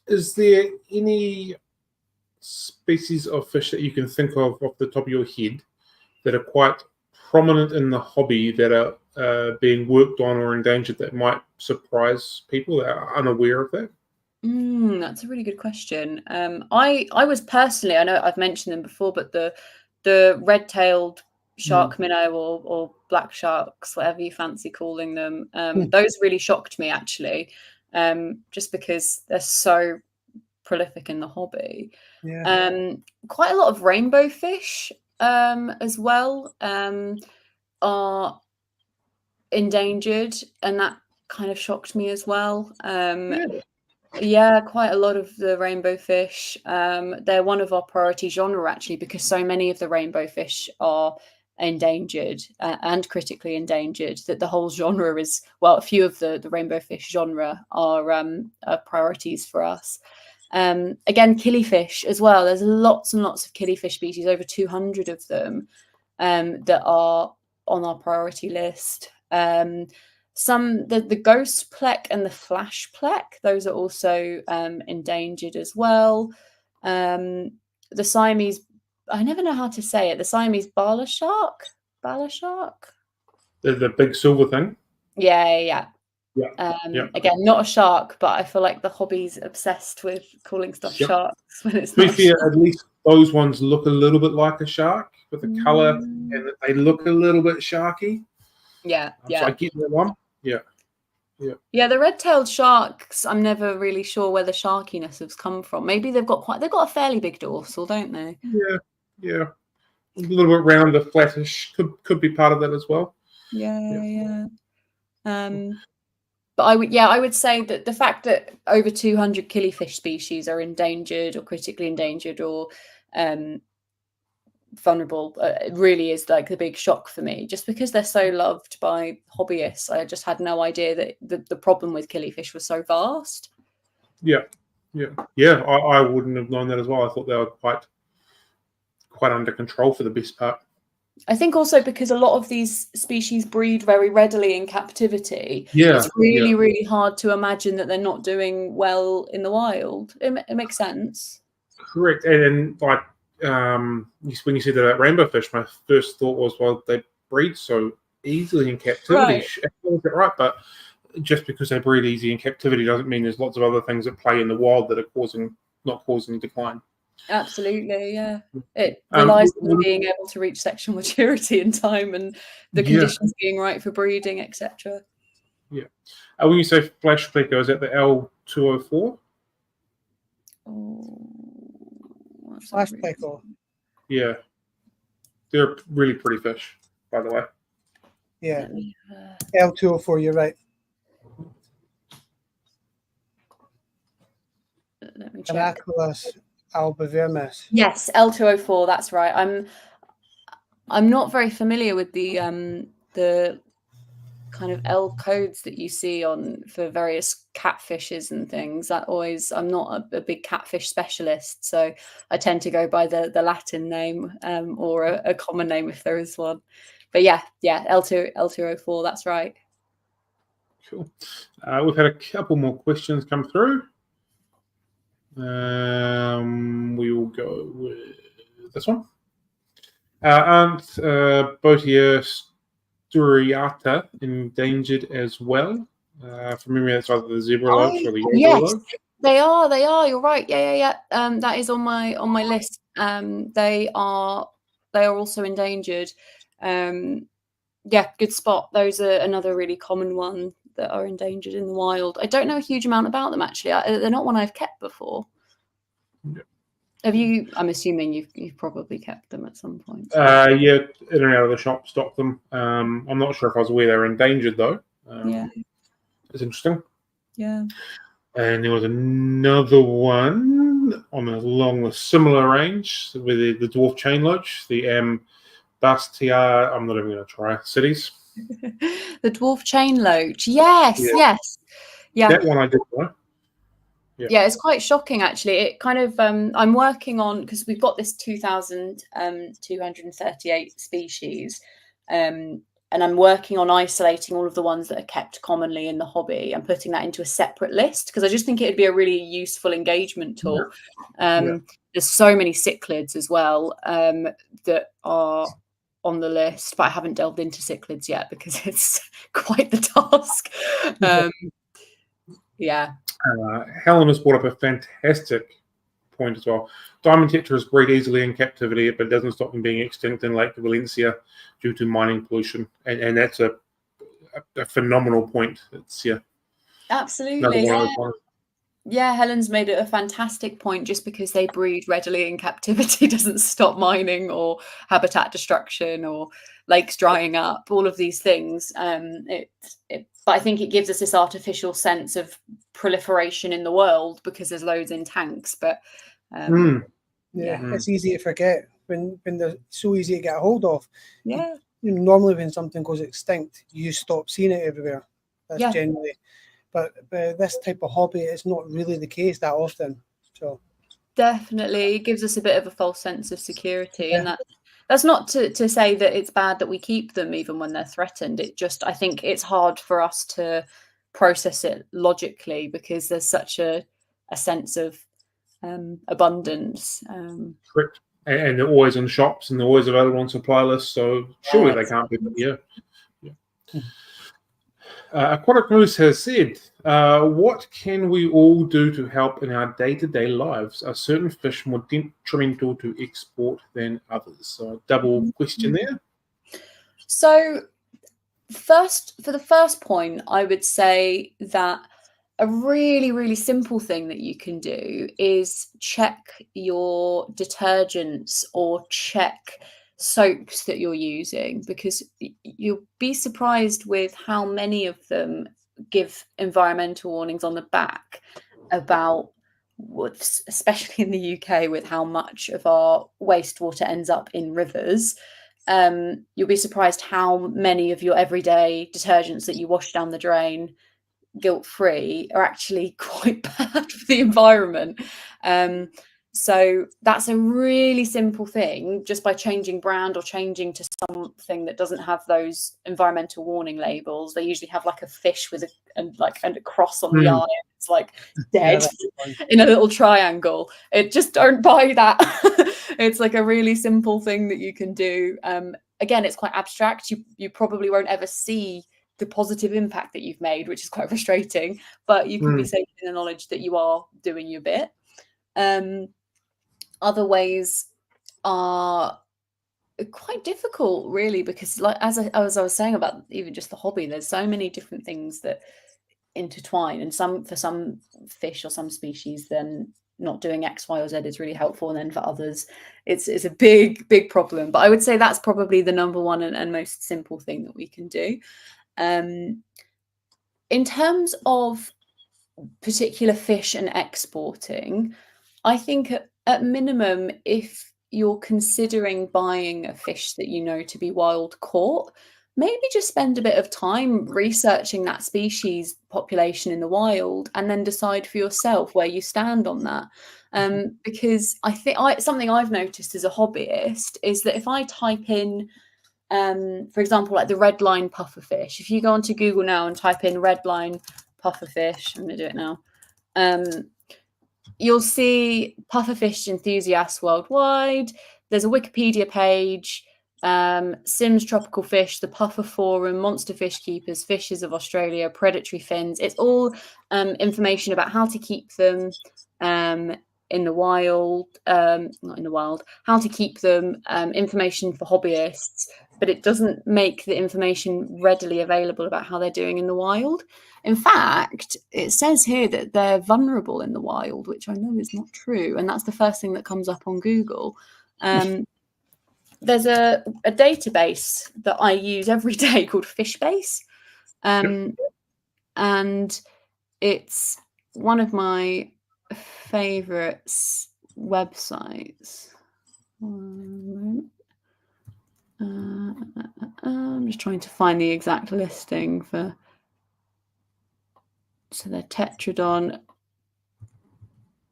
Is there any species of fish that you can think of off the top of your head that are quite prominent in the hobby that are being worked on or endangered that might surprise people that are unaware of that? That's a really good question. I was personally, I know I've mentioned them before, but the red-tailed shark minnow or black sharks, whatever you fancy calling them, those really shocked me actually, just because they're so prolific in the hobby. Quite a lot of rainbow fish as well are endangered, and that kind of shocked me as well. Yeah, quite a lot of the rainbow fish. They're one of our priority genre actually, because so many of the rainbow fish are endangered and critically endangered that the whole genre is, well, a few of the rainbow fish genre are priorities for us. Again, killifish as well. There's lots and lots of killifish species, over 200 of them, that are on our priority list. The ghost plec and the flash plec, those are also endangered as well. The Siamese, I never know how to say it, the Siamese bala shark. The big silver thing? Yeah. Again, not a shark, but I feel like the hobby's obsessed with calling stuff sharks when it's to be not. fair, at least those ones look a little bit like a shark with the colour, and they look a little bit sharky. Yeah. So I get that one. Yeah, the red-tailed sharks, I'm never really sure where the sharkiness has come from. Maybe they've got a fairly big dorsal, don't they? Yeah. A little bit rounder, flattish. Could be part of that as well. Yeah. But I would say that the fact that over 200 killifish species are endangered or critically endangered or vulnerable, it really is like the big shock for me, just because they're so loved by hobbyists. I just had no idea that the problem with killifish was so vast. Yeah. I wouldn't have known that as well. I thought they were quite under control for the best part. I think also because a lot of these species breed very readily in captivity, Yeah, it's really, yeah. really hard to imagine that they're not doing well in the wild. It makes sense. Correct. And like when you said that rainbow fish, my first thought was, well, they breed so easily in captivity. Right. Is that right? But just because they breed easy in captivity doesn't mean there's lots of other things at play in the wild that are not causing decline. Absolutely, yeah. It Um, relies on them being able to reach sexual maturity in time and the yeah, conditions being right for breeding, etc. yeah. When you say flash pleco, is that the L204? Oh, Flash pleco. Yeah, they're really pretty fish, by the way. Yeah, L204. You're right. Let me check. Caraculus albivermis. Yes, L204. That's right. I'm not very familiar with the kind of L codes that you see for various catfishes and things. I'm not a big catfish specialist, so I tend to go by the Latin name or a common name if there is one. But yeah, L204. That's right. Cool. We've had a couple more questions come through. We will go with this one. Aren't Botia Sturiata endangered as well? From memory, that's either the zebra loach or the yellow loach. They are. You're right. Yeah. That is on my list. They are also endangered. Yeah, good spot. Those are another really common one that are endangered in the wild. I don't know a huge amount about them actually. They're not one I've kept before. Yeah. Have you? I'm assuming you've probably kept them at some point. Yeah, in and out of the shop, stocked them. I'm not sure if I was aware they were endangered though. Yeah, it's interesting. Yeah. And there was another one along the similar range with the dwarf chain loach, the Bastia. I'm not even going to try cities. The dwarf chain loach. Yes. Yeah. That one I did know. Yeah, it's quite shocking actually. It kind of I'm working on, because we've got this 2,238 species, and I'm working on isolating all of the ones that are kept commonly in the hobby and putting that into a separate list, because I just think it'd be a really useful engagement tool. There's so many cichlids as well that are on the list, but I haven't delved into cichlids yet because it's quite the task. Yeah. Helen has brought up a fantastic point as well. Diamond tetras breed easily in captivity, but it doesn't stop them being extinct in Lake Valencia due to mining pollution, and that's a phenomenal point. It's absolutely. Yeah, Helen's made it a fantastic point. Just because they breed readily in captivity doesn't stop mining or habitat destruction or lakes drying up, all of these things. But I think it gives us this artificial sense of proliferation in the world because there's loads in tanks. But it's easy to forget when they're so easy to get a hold of. Yeah. Normally when something goes extinct, you stop seeing it everywhere. That's generally. But this type of hobby, it's not really the case that often. So definitely, it gives us a bit of a false sense of security, and that's not to say that it's bad that we keep them even when they're threatened. I think it's hard for us to process it logically because there's such a sense of abundance. Correct, and they're always in shops and they're always available on supply lists. So surely they can't be. Yeah. Aquatic Moose has said, what can we all do to help in our day-to-day lives? Are certain fish more detrimental to export than others? So a double question there. So for the first point, I would say that a really, really simple thing that you can do is check your detergents or check soaps that you're using, because you'll be surprised with how many of them give environmental warnings on the back about what's, especially in the UK, with how much of our wastewater ends up in rivers. You'll be surprised how many of your everyday detergents that you wash down the drain guilt-free are actually quite bad for the environment. So that's a really simple thing, just by changing brand or changing to something that doesn't have those environmental warning labels. They usually have like a fish with a cross on the eye. It's like dead in a little triangle. Just don't buy that. It's like a really simple thing that you can do. Again, it's quite abstract. You probably won't ever see the positive impact that you've made, which is quite frustrating, but you can be safe in the knowledge that you are doing your bit. Other ways are quite difficult, really, because like as I was saying about even just the hobby, there's so many different things that intertwine, and for some fish or some species, then not doing X, Y, or Z is really helpful, and then for others it's a big problem. But I would say that's probably the number one and most simple thing that we can do. In terms of particular fish and exporting, I think at minimum, if you're considering buying a fish that you know to be wild caught, maybe just spend a bit of time researching that species population in the wild, and then decide for yourself where you stand on that. Because I think something I've noticed as a hobbyist is that if I type in, for example, like the redline pufferfish, if you go onto Google now and type in redline pufferfish, I'm going to do it now. You'll see pufferfish enthusiasts worldwide. There's a Wikipedia page, Sims Tropical Fish, the Puffer Forum, Monster Fish Keepers, Fishes of Australia, Predatory Fins. It's all information about how to keep them in the wild, not in the wild, how to keep them, information for hobbyists, but it doesn't make the information readily available about how they're doing in the wild. In fact, it says here that they're vulnerable in the wild, which I know is not true. And that's the first thing that comes up on Google. There's a database that I use every day called FishBase. And it's one of my favorite websites. I'm just trying to find the exact listing for. So they're Tetradon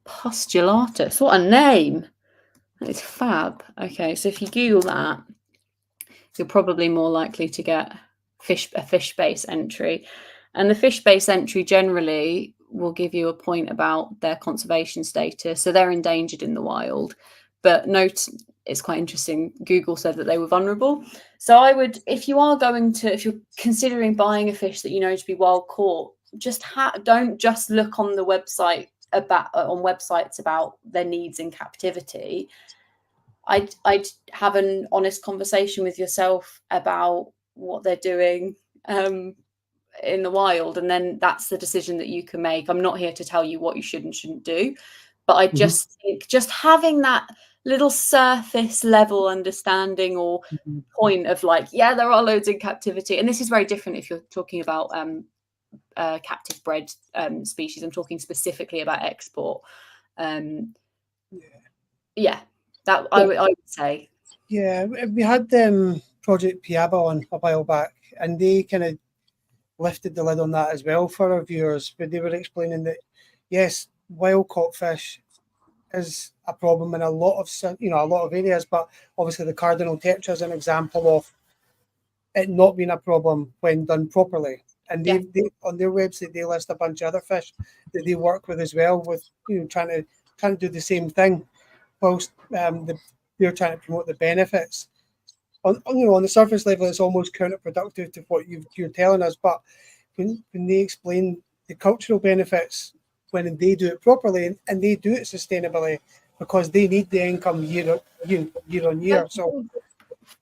postulatus. What a name! It's fab. Okay, so if you Google that, you're probably more likely to get a FishBase entry. And the FishBase entry generally will give you a point about their conservation status. So they're endangered in the wild. But note, it's quite interesting, Google said that they were vulnerable. So I would, if you're considering buying a fish that you know to be wild caught, don't just look on the website on websites about their needs in captivity. I'd have an honest conversation with yourself about what they're doing in the wild, and then that's the decision that you can make. I'm not here to tell you what you should and shouldn't do, but I just think just having that little surface level understanding or point of like, yeah, there are loads in captivity, and this is very different if you're talking about captive bred species. I'm talking specifically about export. That I would say. Yeah, we had Project Piaba on a while back, and they kind of lifted the lid on that as well for our viewers, but they were explaining that yes, wild caught fish is a problem in a lot of areas, but obviously the cardinal tetra is an example of it not being a problem when done properly. And they on their website they list a bunch of other fish that they work with as well, with trying to do the same thing, whilst they're trying to promote the benefits. On the surface level, it's almost counterproductive to what you're telling us. But when they explain the cultural benefits, when they do it properly and they do it sustainably, because they need the income year on year. So,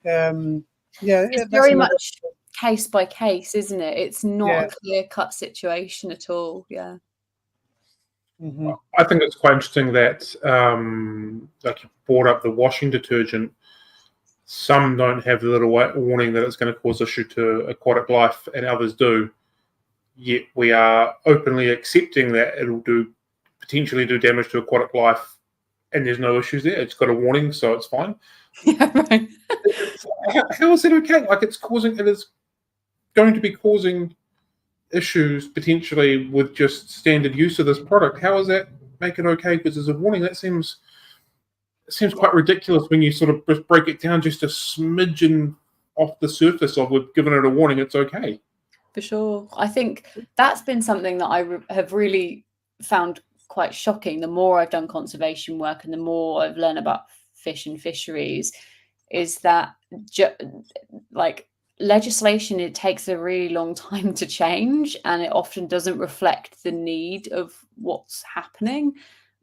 it's very much case by case, isn't it? It's not a clear-cut situation at all. Yeah. I think it's quite interesting that, like you brought up the washing detergent, some don't have the little warning that it's going to cause issue to aquatic life, and others do. Yet we are openly accepting that it'll potentially do damage to aquatic life, and there's no issues there. It's got a warning, so it's fine. Yeah, right. How is it okay? Like it is going to be causing issues potentially with just standard use of this product. How does that make it okay because there's a warning? That seems seems quite ridiculous when you sort of break it down just a smidgen off the surface of we've given it a warning, it's okay. For sure. I think that's been something that I have really found quite shocking. The more I've done conservation work and the more I've learned about fish and fisheries, is that like legislation, it takes a really long time to change, and it often doesn't reflect the need of what's happening.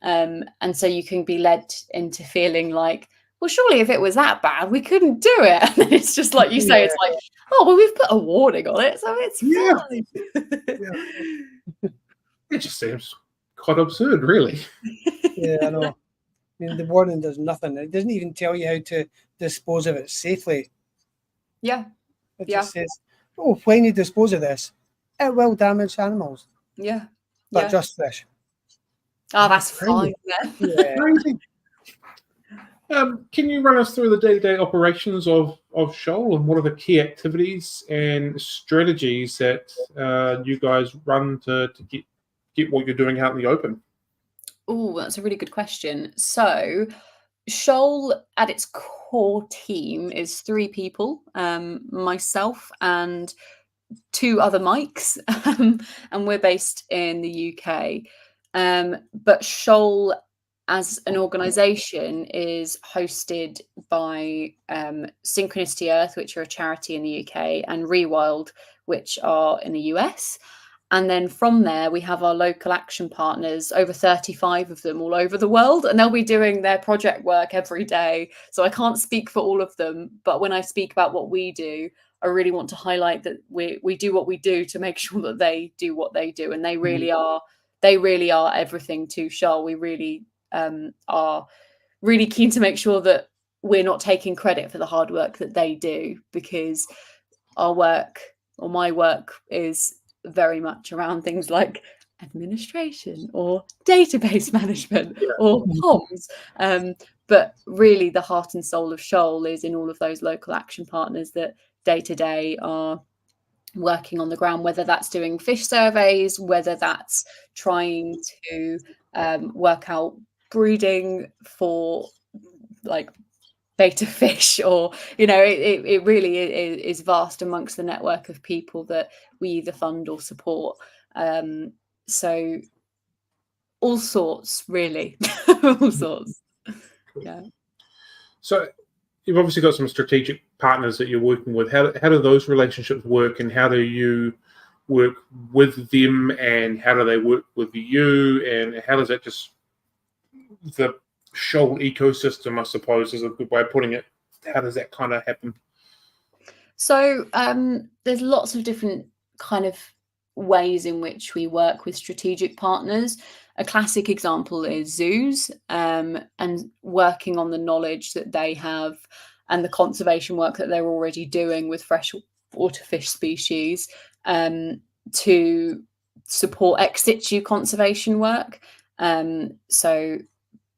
And so you can be led into feeling like, well, surely if it was that bad, we couldn't do it. And then it's just like you say, it's like, oh, well, we've put a warning on it, so it's fine. It just seems quite absurd, really. Yeah, I know. I mean, the warning does nothing. It doesn't even tell you how to dispose of it safely. Yeah. It just says, oh, when you dispose of this, it will damage animals. Yeah. Not just fish. Oh, that's fine then. Yeah. Can you run us through the day-to-day operations of Shoal, and what are the key activities and strategies that you guys run to get what you're doing out in the open? Oh, that's a really good question. So Shoal at its core team is 3 people, myself and 2 other mics, and we're based in the UK. But Shoal as an organisation is hosted by Synchronicity Earth, which are a charity in the UK, and Rewild, which are in the US. And then from there, we have our local action partners, over 35 of them all over the world, and they'll be doing their project work every day. So I can't speak for all of them, but when I speak about what we do, I really want to highlight that we do what we do to make sure that they do what they do. And they really are everything to Shoal. We really are really keen to make sure that we're not taking credit for the hard work that they do, because our work, or my work, is very much around things like administration or database management or comms. But really the heart and soul of Shoal is in all of those local action partners that day to day are working on the ground, whether that's doing fish surveys, whether that's trying to work out breeding for like beta fish, or it really is vast amongst the network of people that we either fund or support. So all sorts, really. All sorts. Yeah. So you've obviously got some strategic partners that you're working with. How do those relationships work, and how do you work with them, and how do they work with you, and how does that just the Shoal ecosystem, I suppose, is a good way of putting it. How does that kind of happen? So there's lots of different kind of ways in which we work with strategic partners. A classic example is zoos, and working on the knowledge that they have and the conservation work that they're already doing with freshwater fish species to support ex situ conservation work. So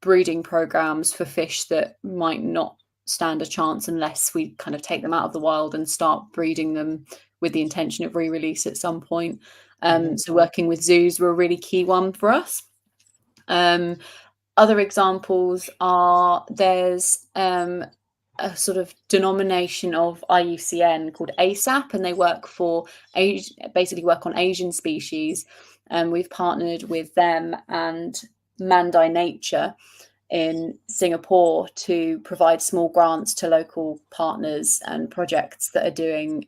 breeding programs for fish that might not stand a chance unless we kind of take them out of the wild and start breeding them with the intention of re-release at some point. So working with zoos were a really key one for us. Other examples are there's a sort of denomination of IUCN called ASAP, and they work for basically work on Asian species. We've partnered with them and Mandai Nature in Singapore to provide small grants to local partners and projects that are doing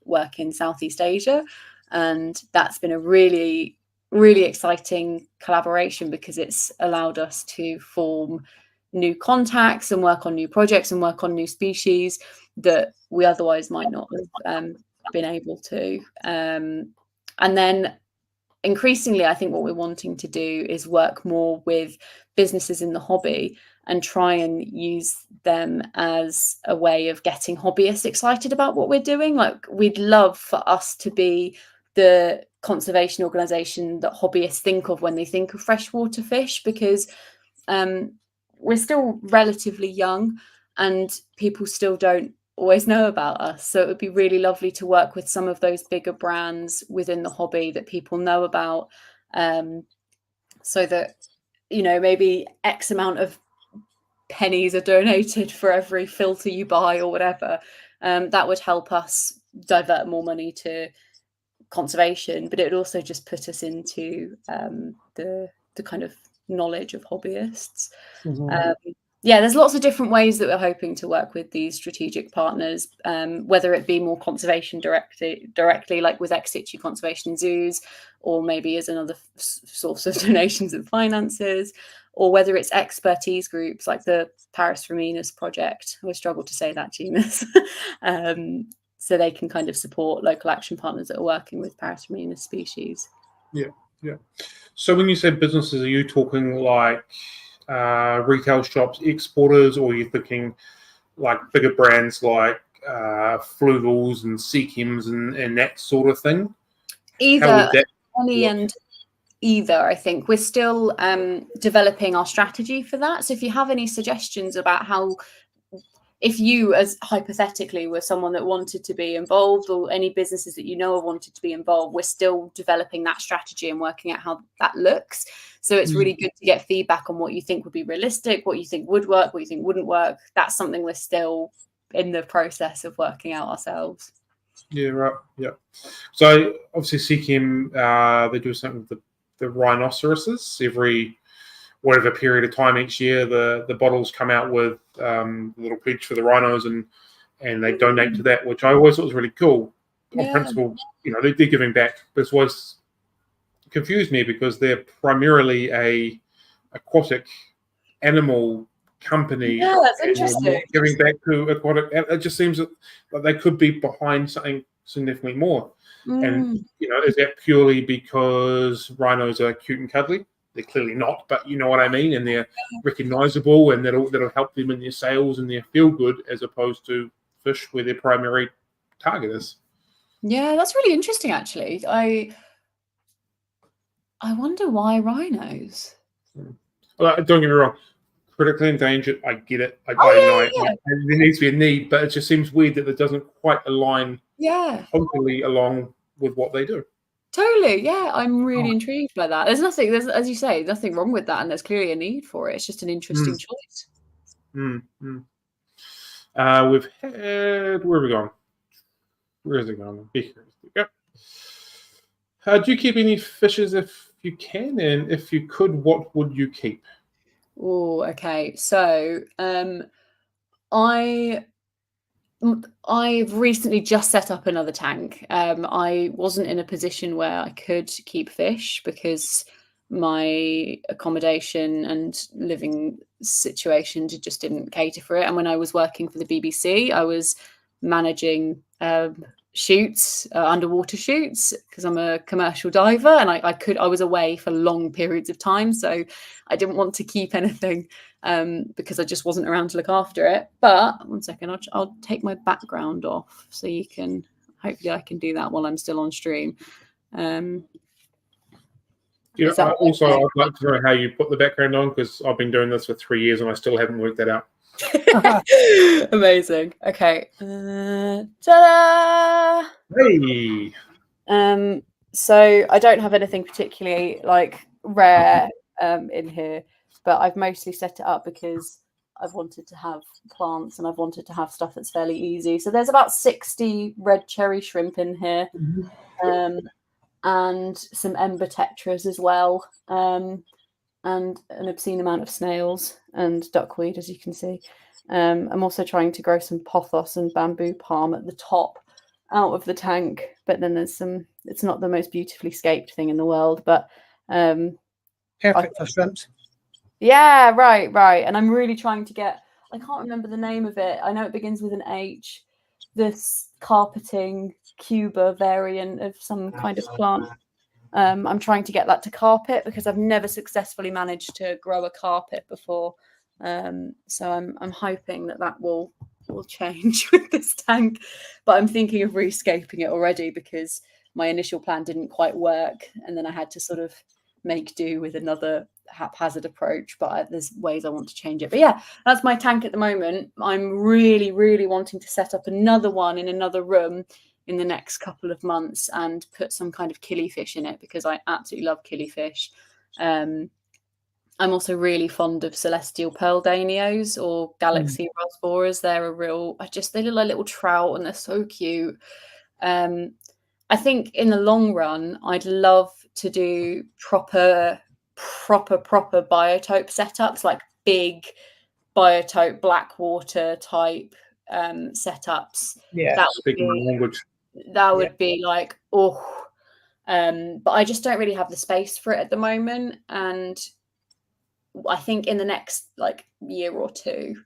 work in Southeast Asia. And that's been a really, really exciting collaboration, because it's allowed us to form new contacts and work on new projects and work on new species that we otherwise might not have been able to. And then increasingly, I think what we're wanting to do is work more with businesses in the hobby and try and use them as a way of getting hobbyists excited about what we're doing. Like, we'd love for us to be the conservation organisation that hobbyists think of when they think of freshwater fish, because we're still relatively young and people still don't always know about us. So it would be really lovely to work with some of those bigger brands within the hobby that people know about, so that, maybe X amount of pennies are donated for every filter you buy or whatever, that would help us divert more money to conservation, but it would also just put us into the kind of knowledge of hobbyists. Yeah, there's lots of different ways that we're hoping to work with these strategic partners, whether it be more conservation directly, like with ex situ conservation zoos, or maybe as another source of donations and finances, or whether it's expertise groups like the Paris Raminus project. I always struggle to say that, genus. So they can kind of support local action partners that are working with Paris Raminus species. Yeah. So when you say businesses, are you talking like retail shops, exporters, or are you thinking like bigger brands like Flugels and Seachems and that sort of thing? Either, and either. I think we're still developing our strategy for that. So if you have any suggestions about how, if you, as hypothetically, were someone that wanted to be involved, or any businesses that you know have wanted to be involved, we're still developing that strategy and working out how that looks. So it's really good to get feedback on what you think would be realistic, what you think would work, what you think wouldn't work. That's something we're still in the process of working out ourselves. Yeah, right. Yeah. So obviously Seachem, they do something with the rhinoceroses every whatever period of time each year. The bottles come out with the little pledge for the rhinos, and they donate to that, which I always thought was really cool. On principle, they're giving back. This was confused me because they're primarily a aquatic animal company. Yeah, that's interesting. Giving back to aquatic, it just seems that they could be behind something significantly more. And is that purely because rhinos are cute and cuddly? They're clearly not, but you know what I mean, and they're recognizable, and that'll help them in their sales and their feel good, as opposed to fish where their primary target is. Yeah, that's really interesting, actually. I wonder why rhinos. Well, don't get me wrong, critically endangered, I get it. I know there needs to be a need, but it just seems weird that it doesn't quite align totally along with what they do. Totally, yeah. I'm really intrigued by that. There's, as you say, nothing wrong with that, and there's clearly a need for it. It's just an interesting choice. We've had, where have we gone? Where is it going? Yep. Do you keep any fishes if you can? And if you could, what would you keep? Oh, okay. So I've recently just set up another tank. I wasn't in a position where I could keep fish because my accommodation and living situation just didn't cater for it. And when I was working for the BBC, I was managing shoots, underwater shoots, because I'm a commercial diver, and I was away for long periods of time, so I didn't want to keep anything because I just wasn't around to look after it. But one second, I'll take my background off so you can, hopefully I can do that while I'm still on stream. Also, I'd like to know how you put the background on, because I've been doing this for 3 years and I still haven't worked that out. Amazing. Okay. Ta-da! Hey. So I don't have anything particularly like rare in here, but I've mostly set it up because I've wanted to have plants and I've wanted to have stuff that's fairly easy. So there's about 60 red cherry shrimp in here, and some ember tetras as well, and an obscene amount of snails and duckweed, as you can see. I'm also trying to grow some pothos and bamboo palm at the top out of the tank, but then there's some, it's not the most beautifully scaped thing in the world, but perfect for shrimps. Yeah, right. And I'm really trying to get, I can't remember the name of it. I know it begins with an H. This carpeting Cuba variant of some kind of plant. I'm trying to get that to carpet because I've never successfully managed to grow a carpet before. So I'm hoping that will change with this tank. But I'm thinking of rescaping it already because my initial plan didn't quite work, and then I had to sort of make do with another haphazard approach. But there's ways I want to change it. But yeah, that's my tank at the moment. I'm really, really wanting to set up another one in another room in the next couple of months and put some kind of killifish in it because I absolutely love killifish. I'm also really fond of celestial pearl danios or galaxy rasboras. They're a real, they look like little trout and they're so cute. I think in the long run, I'd love to do proper biotope setups, like big biotope blackwater type setups. Yeah. That Speaking my language. would be like, oh, but I just don't really have the space for it at the moment. And I think in the next like year or two,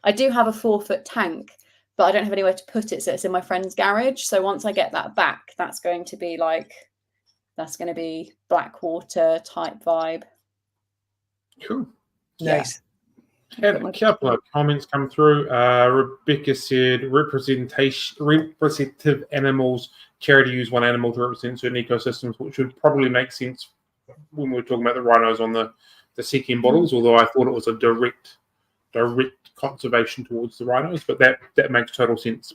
I do have a 4-foot tank, but I don't have anywhere to put it. So it's in my friend's garage. So once I get that back, that's going to be Blackwater type vibe. Cool. Nice. Had a couple of comments come through. Rebecca said representative animals, charity use one animal to represent certain ecosystems, which would probably make sense when we're talking about the rhinos on the Seeking bottles, although I thought it was a direct conservation towards the rhinos, but that makes total sense.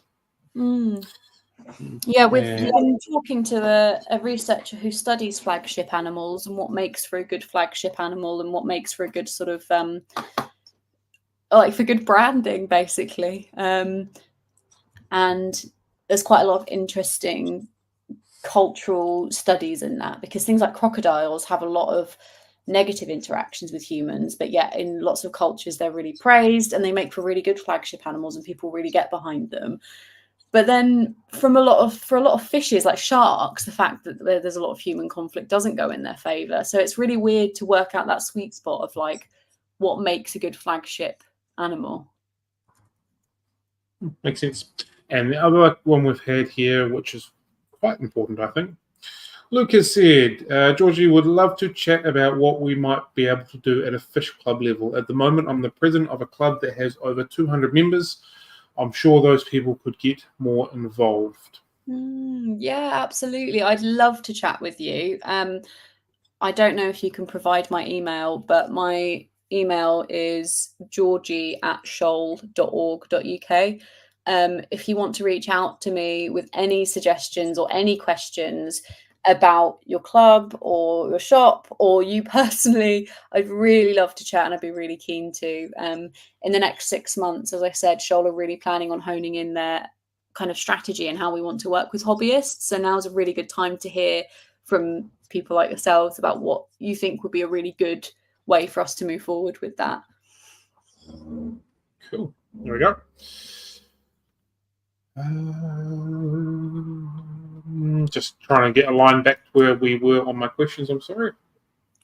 Yeah, we've been talking to a researcher who studies flagship animals and what makes for a good flagship animal and what makes for a good sort of for good branding, basically. And there's quite a lot of interesting cultural studies in that, because things like crocodiles have a lot of negative interactions with humans, but yet in lots of cultures they're really praised and they make for really good flagship animals and people really get behind them. But then for a lot of fishes like sharks, the fact that there's a lot of human conflict doesn't go in their favor. So it's really weird to work out that sweet spot of like what makes a good flagship animal. Makes sense. And the other one we've had here, which is quite important, I think. Lucas said, Georgie would love to chat about what we might be able to do at a fish club level. At the moment, I'm the president of a club that has over 200 members. I'm sure those people could get more involved. Yeah, absolutely. I'd love to chat with you. I don't know if you can provide my email, but my email is georgie@shoal.org.uk. If you want to reach out to me with any suggestions or any questions about your club or your shop or you personally, I'd really love to chat and I'd be really keen to. In the next 6 months, as I said, Shoal are really planning on honing in their kind of strategy and how we want to work with hobbyists. So now's a really good time to hear from people like yourselves about what you think would be a really good way for us to move forward with that. Cool. There we go. Just trying to get a line back to where we were on my questions. I'm sorry.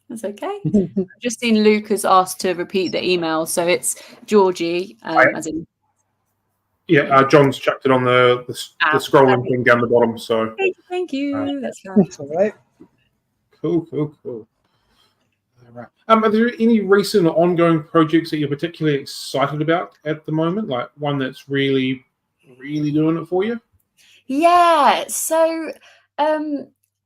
That's okay. I've just seen Luke has asked to repeat the email, so it's Georgie, as in. Yeah, John's chucked it on the scrolling thing down the bottom. So thank you. That's right. That's all right. Cool. All right. Are there any recent or ongoing projects that you're particularly excited about at the moment? Like one that's really doing it for you? Yeah. So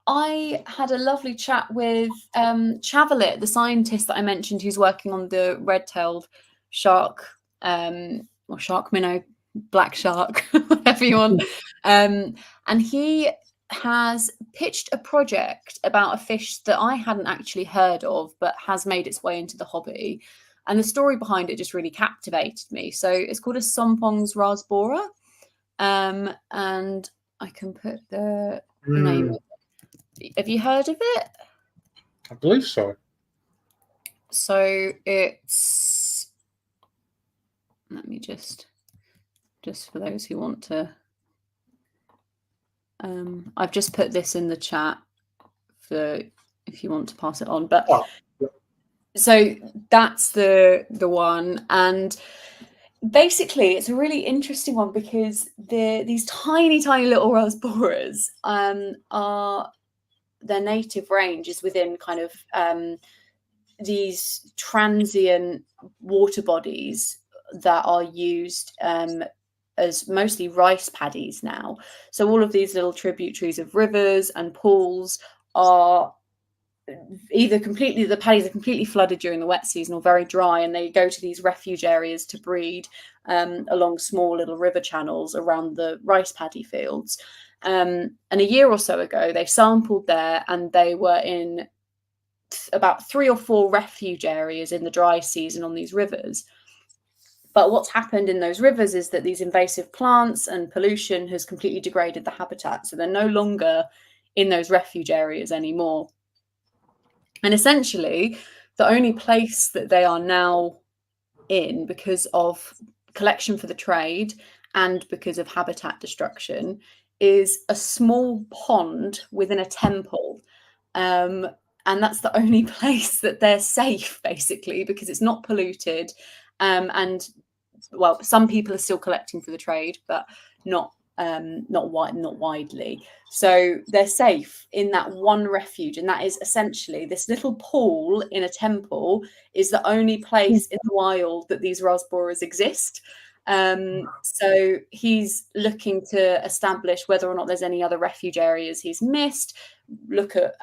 I had a lovely chat with Chavalit, the scientist that I mentioned, who's working on the red-tailed shark or shark minnow, black shark, whatever you want. And he has pitched a project about a fish that I hadn't actually heard of, but has made its way into the hobby. And the story behind it just really captivated me. So it's called a Sompong's rasbora. And I can put the name of it. Have you heard of it? I believe so. So it's, let me just for those who want to, I've just put this in the chat for if you want to pass it on. But so that's the one, and basically it's a really interesting one because these tiny little rasboras are, their native range is within kind of these transient water bodies that are used as mostly rice paddies now. So all of these little tributaries of rivers and pools are either the paddies are completely flooded during the wet season or very dry, and they go to these refuge areas to breed along small little river channels around the rice paddy fields. And a year or so ago, they sampled there and they were in about 3 or 4 refuge areas in the dry season on these rivers. But what's happened in those rivers is that these invasive plants and pollution has completely degraded the habitat. So they're no longer in those refuge areas anymore. And essentially, the only place that they are now in, because of collection for the trade and because of habitat destruction, is a small pond within a temple. And that's the only place that they're safe, basically, because it's not polluted. And well, some people are still collecting for the trade, but not widely. So they're safe in that one refuge, and that is essentially this little pool in a temple is the only place in the wild that these rasboras exist. So he's looking to establish whether or not there's any other refuge areas he's missed, look at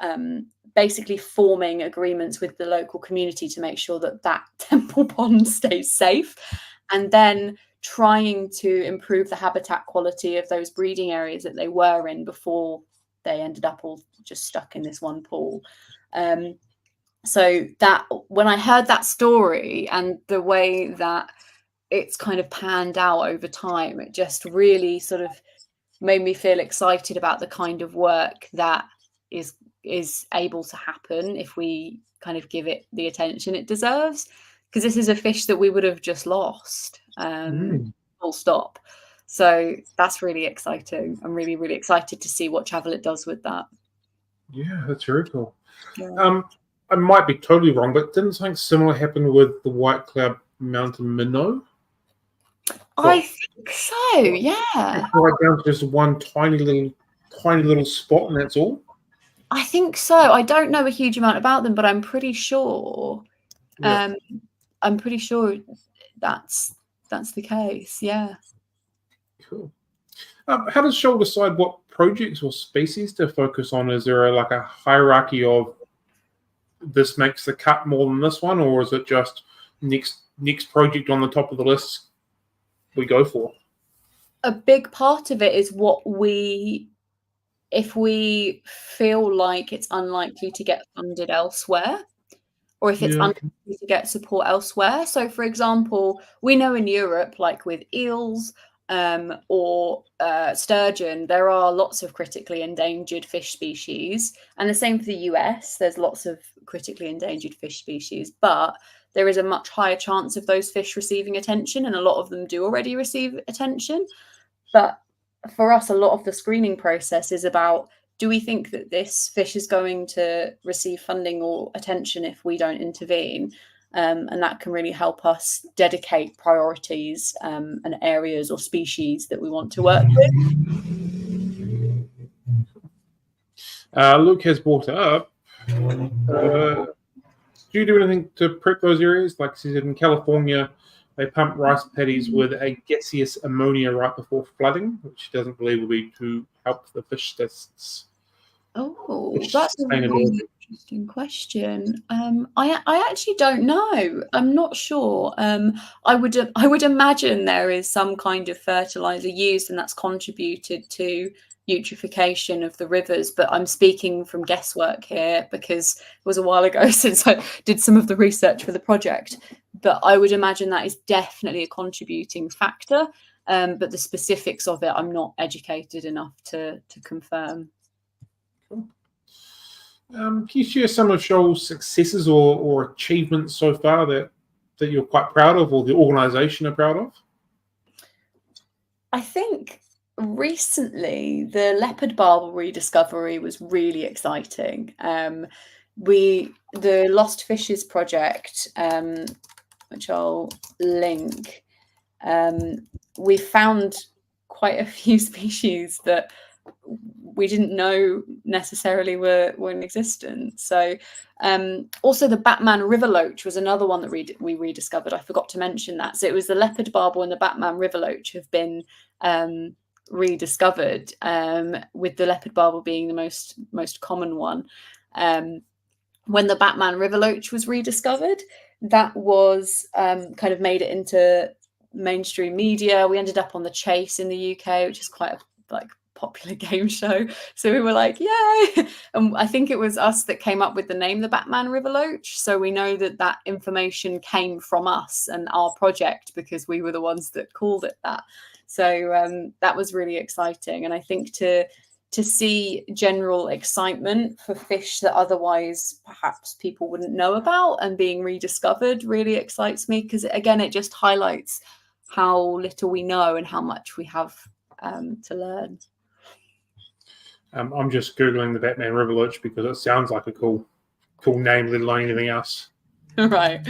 basically forming agreements with the local community to make sure that that temple pond stays safe, and then trying to improve the habitat quality of those breeding areas that they were in before they ended up all just stuck in this one pool. So that when I heard that story and the way that it's kind of panned out over time, it just really sort of made me feel excited about the kind of work that is able to happen if we kind of give it the attention it deserves, because this is a fish that we would have just lost, full stop. So that's really exciting. I'm really, really excited to see what travel it does with that. Yeah, that's very cool. Yeah. I might be totally wrong, but didn't something similar happen with the white cloud mountain minnow? I think so, yeah. Right down to just one tiny little spot, and that's all? I think so. I don't know a huge amount about them, but I'm pretty sure. Yeah. I'm pretty sure that's the case. Yeah. Cool. How does Shoal decide what projects or species to focus on? Is there a hierarchy of this makes the cut more than this one, or is it just next project on the top of the list we go for? A big part of it is if we feel like it's unlikely to get funded elsewhere, or if it's unlikely to get support elsewhere. So, for example, we know in Europe, like with eels or sturgeon, there are lots of critically endangered fish species. And the same for the US, there's lots of critically endangered fish species, but there is a much higher chance of those fish receiving attention, and a lot of them do already receive attention. But for us, a lot of the screening process is about, do we think that this fish is going to receive funding or attention if we don't intervene? And that can really help us dedicate priorities and areas or species that we want to work with. Luke has brought it up. Do you do anything to prep those areas? Like he said, in California, they pump rice paddies with a gaseous ammonia right before flooding, which he doesn't believe will be to help the fish tests. Oh, that's a really interesting question. I actually don't know. I'm not sure. I would imagine there is some kind of fertilizer used, and that's contributed to eutrophication of the rivers. But I'm speaking from guesswork here because it was a while ago since I did some of the research for the project. But I would imagine that is definitely a contributing factor. But the specifics of it, I'm not educated enough to confirm. Can you share some of Shoal's successes or achievements so far that you're quite proud of, or the organisation are proud of? I think recently the leopard barbel rediscovery was really exciting. The Lost Fishes project, which I'll link, we found quite a few species that we didn't know necessarily were in existence. So also the Batman river loach was another one that we rediscovered. I forgot to mention that. So it was the leopard barbel and the Batman river loach have been rediscovered, with the leopard barbel being the most common one. When the Batman river loach was rediscovered, that was kind of made it into mainstream media. We ended up on The Chase in the UK, which is quite a popular game show. So we were like, yay! And I think it was us that came up with the name, the Batman River Loach. So we know that that information came from us and our project because we were the ones that called it that. So that was really exciting. And I think to see general excitement for fish that otherwise perhaps people wouldn't know about and being rediscovered really excites me, because again, it just highlights how little we know and how much we have to learn. I'm just Googling the Batman River Loach because it sounds like a cool name, let alone anything else. Right.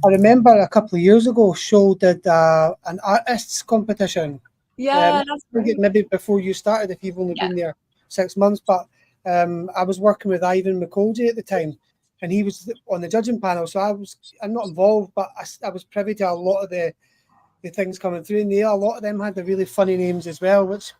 I remember a couple of years ago, Shoal did an artists competition. Yeah, that's great. Maybe before you started, if you've only been there 6 months. But I was working with Ivan McColdy at the time, and he was on the judging panel. So I'm not involved, but I was privy to a lot of the things coming through. And a lot of them had the really funny names as well, which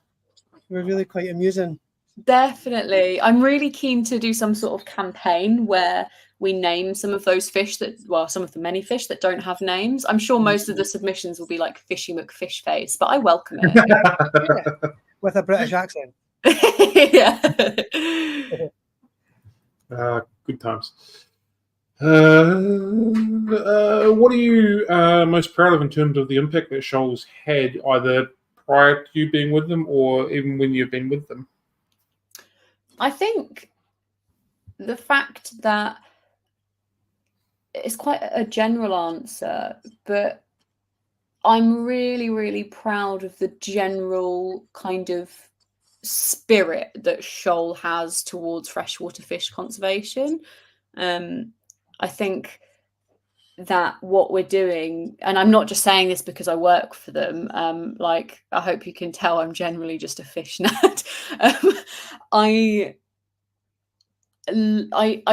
were really quite amusing. Definitely. I'm really keen to do some sort of campaign where we name some of those fish some of the many fish that don't have names. I'm sure most of the submissions will be like Fishy McFishface, but I welcome it. With a British accent. Yeah. Good times. What are you most proud of in terms of the impact that Shoal's had, either prior to you being with them or even when you've been with them? I think the fact that it's quite a general answer, but I'm really, really proud of the general kind of spirit that Shoal has towards freshwater fish conservation. I think that what we're doing, and I'm not just saying this because I work for them, I hope you can tell I'm generally just a fish nerd. I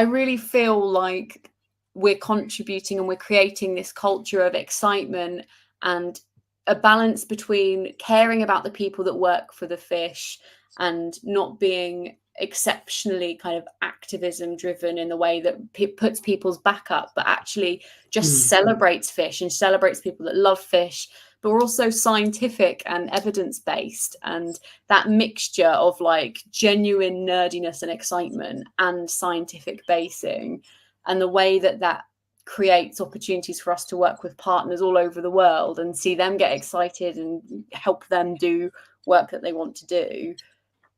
really feel like we're contributing and we're creating this culture of excitement and a balance between caring about the people that work for the fish and not being exceptionally kind of activism driven in the way that puts people's back up, but actually just celebrates fish and celebrates people that love fish, but we're also scientific and evidence-based, and that mixture of like genuine nerdiness and excitement and scientific basing, and the way that creates opportunities for us to work with partners all over the world and see them get excited and help them do work that they want to do.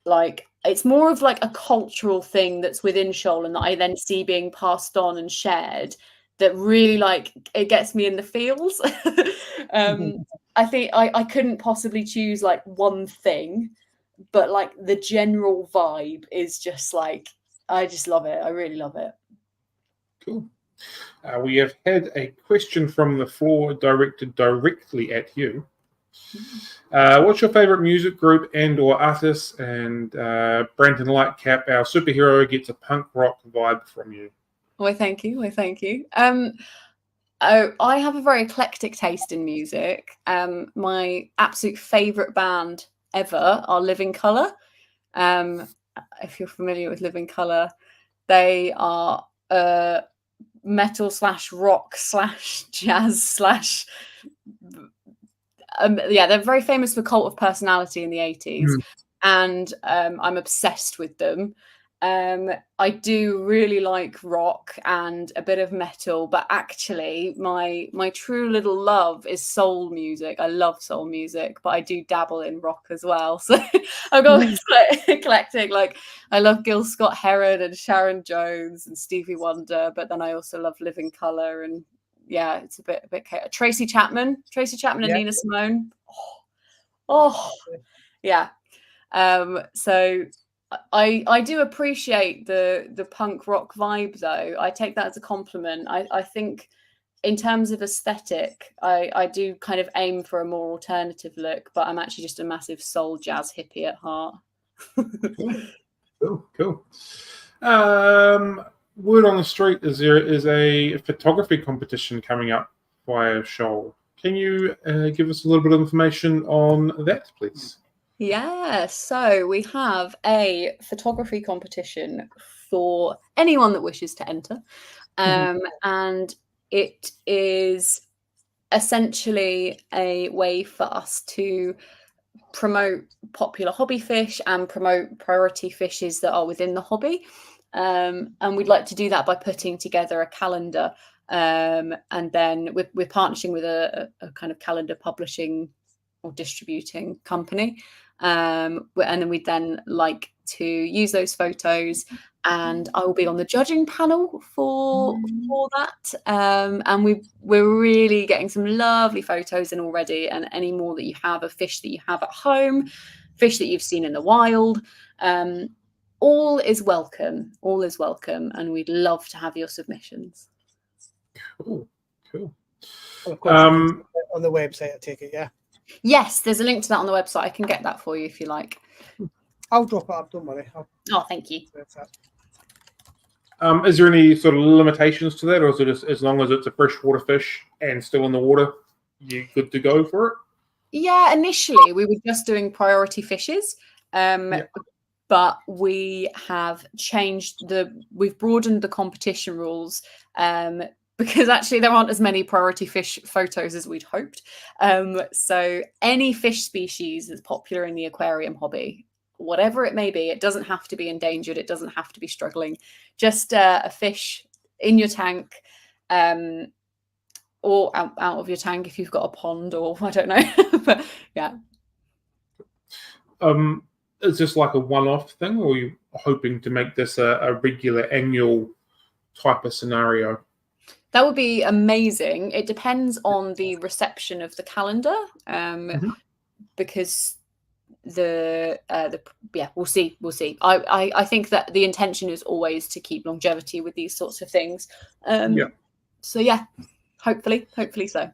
Like, it's more of like a cultural thing that's within Shoal and that I then see being passed on and shared, that really like it gets me in the feels. I think I couldn't possibly choose like one thing, but like the general vibe is just like, I just love it. I really love it. Cool. We have had a question from the floor directed directly at you. What's your favorite music group and or artist? And Brandon Lightcap, our superhero, gets a punk rock vibe from you. Well, thank you. I have a very eclectic taste in music. My absolute favorite band ever are Living Colour. If you're familiar with Living Colour, they are metal / rock / jazz they're very famous for Cult of Personality in the 80s, and I'm obsessed with them. I do really like rock and a bit of metal, but actually my true little love is soul music. I love soul music, but I do dabble in rock as well. So I've got quite eclectic. Like, I love Gil Scott-Heron and Sharon Jones and Stevie Wonder, but then I also love Living Colour, and yeah, it's a bit Tracy Chapman and Nina Simone. Yeah. So I do appreciate the punk rock vibe, though. I take that as a compliment. I think in terms of aesthetic, I do kind of aim for a more alternative look, but I'm actually just a massive soul jazz hippie at heart. Cool. Word on the street is there is a photography competition coming up via Shoal. Can you give us a little bit of information on that, please? Yeah, so we have a photography competition for anyone that wishes to enter. And it is essentially a way for us to promote popular hobby fish and promote priority fishes that are within the hobby. And we'd like to do that by putting together a calendar. And then we're partnering with a kind of calendar publishing or distributing company. And then we'd then like to use those photos, and I will be on the judging panel for that. And we're really getting some lovely photos in already, and any more that you have of fish that you have at home, fish that you've seen in the wild, all is welcome. All is welcome, and we'd love to have your submissions. Cool. Well, of course, on the website, I take it, yeah. Yes, there's a link to that on the website. I can get that for you if you like. I'll drop it up, don't worry. Oh, thank you. Is there any sort of limitations to that, or is it just as long as it's a freshwater fish and still in the water, you're good to go for it? Yeah, initially we were just doing priority fishes, but we have we've broadened the competition rules, because actually there aren't as many priority fish photos as we'd hoped. So any fish species that's popular in the aquarium hobby, whatever it may be, it doesn't have to be endangered, it doesn't have to be struggling, just a fish in your tank, or out of your tank if you've got a pond, or I don't know. But yeah. Is this like a one-off thing, or are you hoping to make this a regular annual type of scenario? That would be amazing. It depends on the reception of the calendar, because we'll see. I think that the intention is always to keep longevity with these sorts of things. So yeah, hopefully so.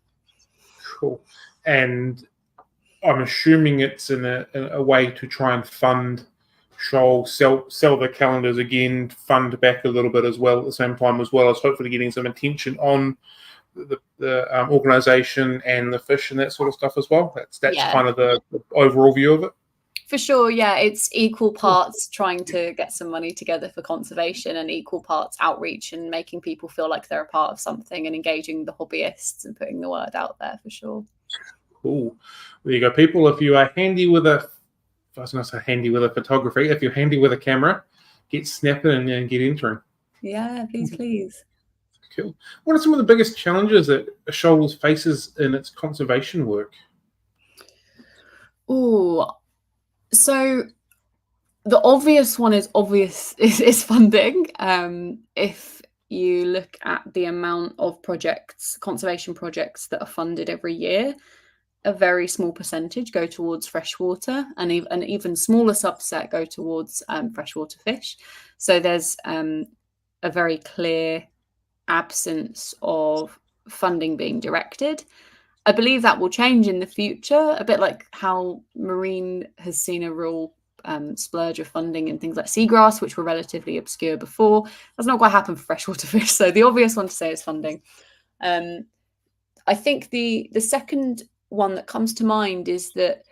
Cool. And I'm assuming it's in a way to try and fund Shoal, sell the calendars again, fund back a little bit as well at the same time, as well as hopefully getting some attention on the organisation and the fish and that sort of stuff as well. That's kind of the overall view of it. For sure, yeah. It's equal parts trying to get some money together for conservation and equal parts outreach and making people feel like they're a part of something and engaging the hobbyists and putting the word out there, for sure. Cool. There you go, people. If you are handy with photography, if you're handy with a camera, get snapping and get entering. Yeah, please. Cool. What are some of the biggest challenges that Shoal faces in its conservation work? So the obvious one is funding. If you look at the amount of conservation projects that are funded every year, a very small percentage go towards freshwater, and an even smaller subset go towards freshwater fish. So there's a very clear absence of funding being directed. I believe that will change in the future, a bit like how marine has seen a real splurge of funding in things like seagrass, which were relatively obscure before. That's not quite happened for freshwater fish. So the obvious one to say is funding. I think the second one that comes to mind is that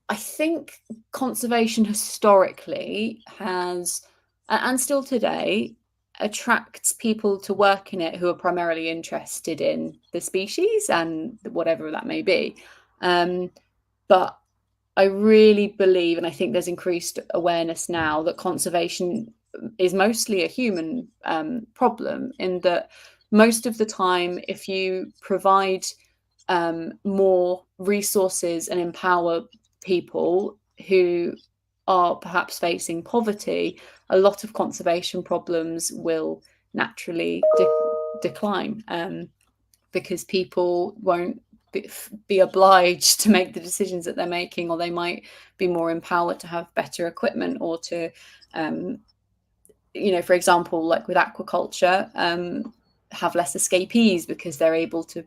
I think conservation historically has, and still today, attracts people to work in it who are primarily interested in the species and whatever that may be. But I really believe, and I think there's increased awareness now, that conservation is mostly a human problem, in that most of the time, if you provide more resources and empower people who are perhaps facing poverty, a lot of conservation problems will naturally decline, because people won't be obliged to make the decisions that they're making, or they might be more empowered to have better equipment, or to, for example, like with aquaculture, have less escapees because they're able to,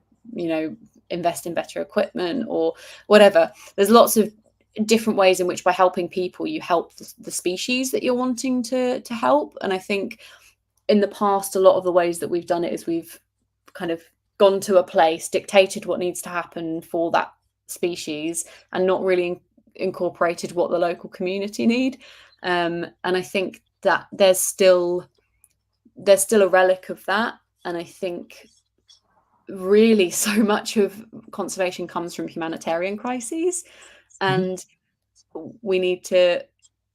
invest in better equipment or whatever. There's lots of different ways in which, by helping people, you help the species that you're wanting to help. And I think in the past, a lot of the ways that we've done it is we've kind of gone to a place, dictated what needs to happen for that species, and not really incorporated what the local community need. And I think that there's still a relic of that. And I think really so much of conservation comes from humanitarian crises. and we need to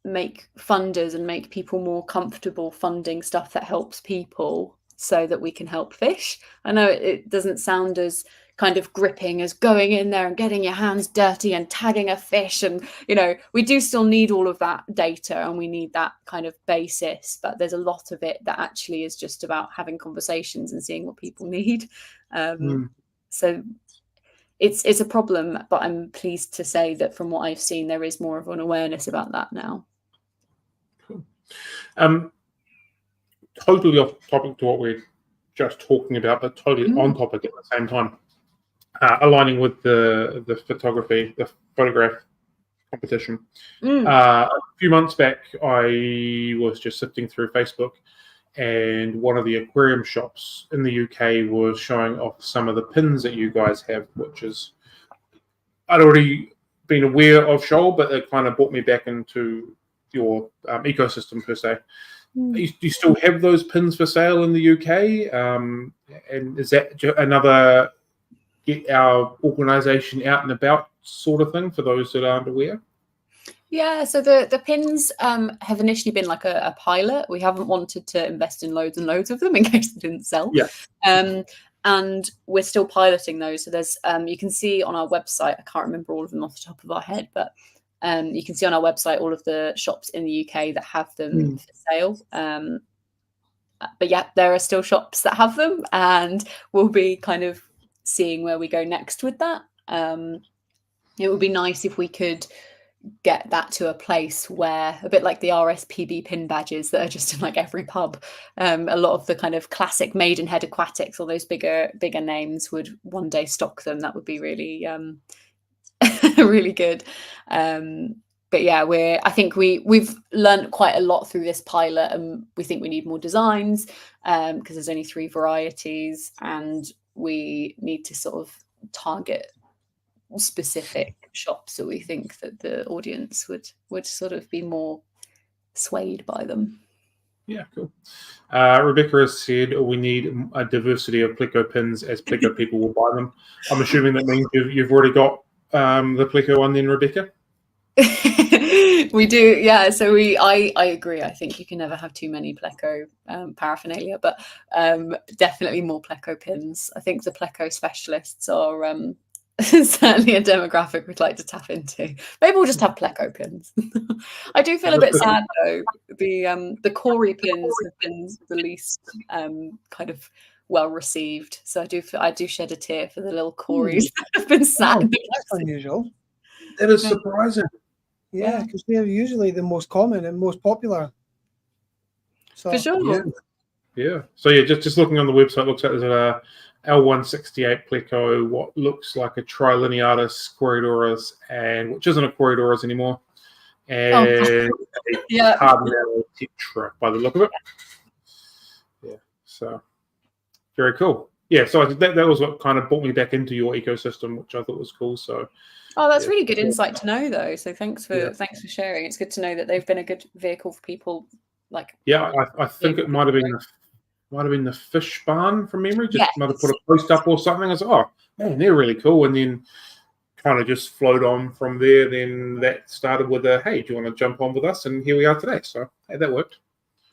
make funders and make people more comfortable funding stuff that helps people so that we can help fish. I know it doesn't sound as kind of gripping as going in there and getting your hands dirty and tagging a fish, and we do still need all of that data and we need that kind of basis, but there's a lot of it that actually is just about having conversations and seeing what people need. So it's a problem, but I'm pleased to say that from what I've seen, there is more of an awareness about that now. Cool. Totally off topic to what we're just talking about, but totally on topic at the same time. Aligning with the photograph competition. A few months back, I was just sifting through Facebook, and one of the aquarium shops in the UK was showing off some of the pins that you guys have, which is, I'd already been aware of Shoal, but it kind of brought me back into your ecosystem per se. Do you still have those pins for sale in the UK? And is that another get our organisation out and about sort of thing for those that aren't aware? Yeah, so the pins have initially been like a pilot. We haven't wanted to invest in loads and loads of them in case they didn't sell. Yeah. And we're still piloting those. So there's you can see on our website, I can't remember all of them off the top of our head, but you can see on our website all of the shops in the UK that have them for sale. But yeah, there are still shops that have them, and we'll be kind of seeing where we go next with that. It would be nice if we could get that to a place where, a bit like the RSPB pin badges that are just in like every pub, a lot of the kind of classic Maidenhead Aquatics, all those bigger names would one day stock them. That would be really really good. But yeah, I think we've learned quite a lot through this pilot, and we think we need more designs because there's only 3 varieties, and we need to sort of target specific shops that we think that the audience would sort of be more swayed by them. Yeah, cool. Rebecca has said we need a diversity of Pleco pins as Pleco people will buy them. I'm assuming that means you've already got the Pleco one then, Rebecca? We do, yeah. So I agree. I think you can never have too many Pleco paraphernalia, but definitely more Pleco pins. I think the Pleco specialists are certainly a demographic we'd like to tap into. Maybe we'll just have Pleco pins. I do feel a bit sad though. The Corey pins have been the least kind of well received. So I do shed a tear for the little Corys that have been sad. That's unusual. That is surprising. Yeah, because they're usually the most common and most popular. So, for sure. Yeah. So yeah, just looking on the website, looks like there's a L168 Pleco, what looks like a Trilineatus Corydorus, and which isn't a Corydorus anymore, and a Cardinal Tetra by the look of it. Yeah. So very cool. Yeah. So I think that was what kind of brought me back into your ecosystem, which I thought was cool. So. Oh, that's really good insight to know, though. So thanks for sharing. It's good to know that they've been a good vehicle for people. Like, yeah, I think it might have been the Fish Barn from memory. Just might have put a post up or something. I was like, oh man, they're really cool, and then kind of just flowed on from there. Then that started with a hey, do you want to jump on with us? And here we are today. So hey, that worked.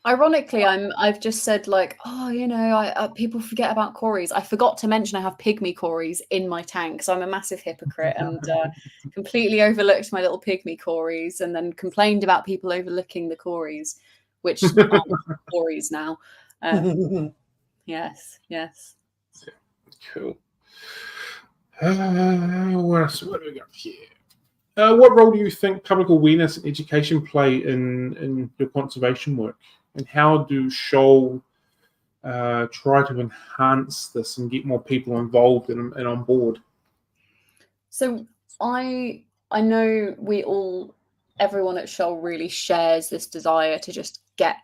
Ironically, I've just said like, oh, people forget about Corys. I forgot to mention I have pygmy Corys in my tank, so I'm a massive hypocrite and completely overlooked my little pygmy Corys, and then complained about people overlooking the Corys, which aren't Corys now. Yes. Cool. What do we got here? What role do you think public awareness and education play in your conservation work? And how do Shoal try to enhance this and get more people involved and on board? So I know everyone at Shoal really shares this desire to just get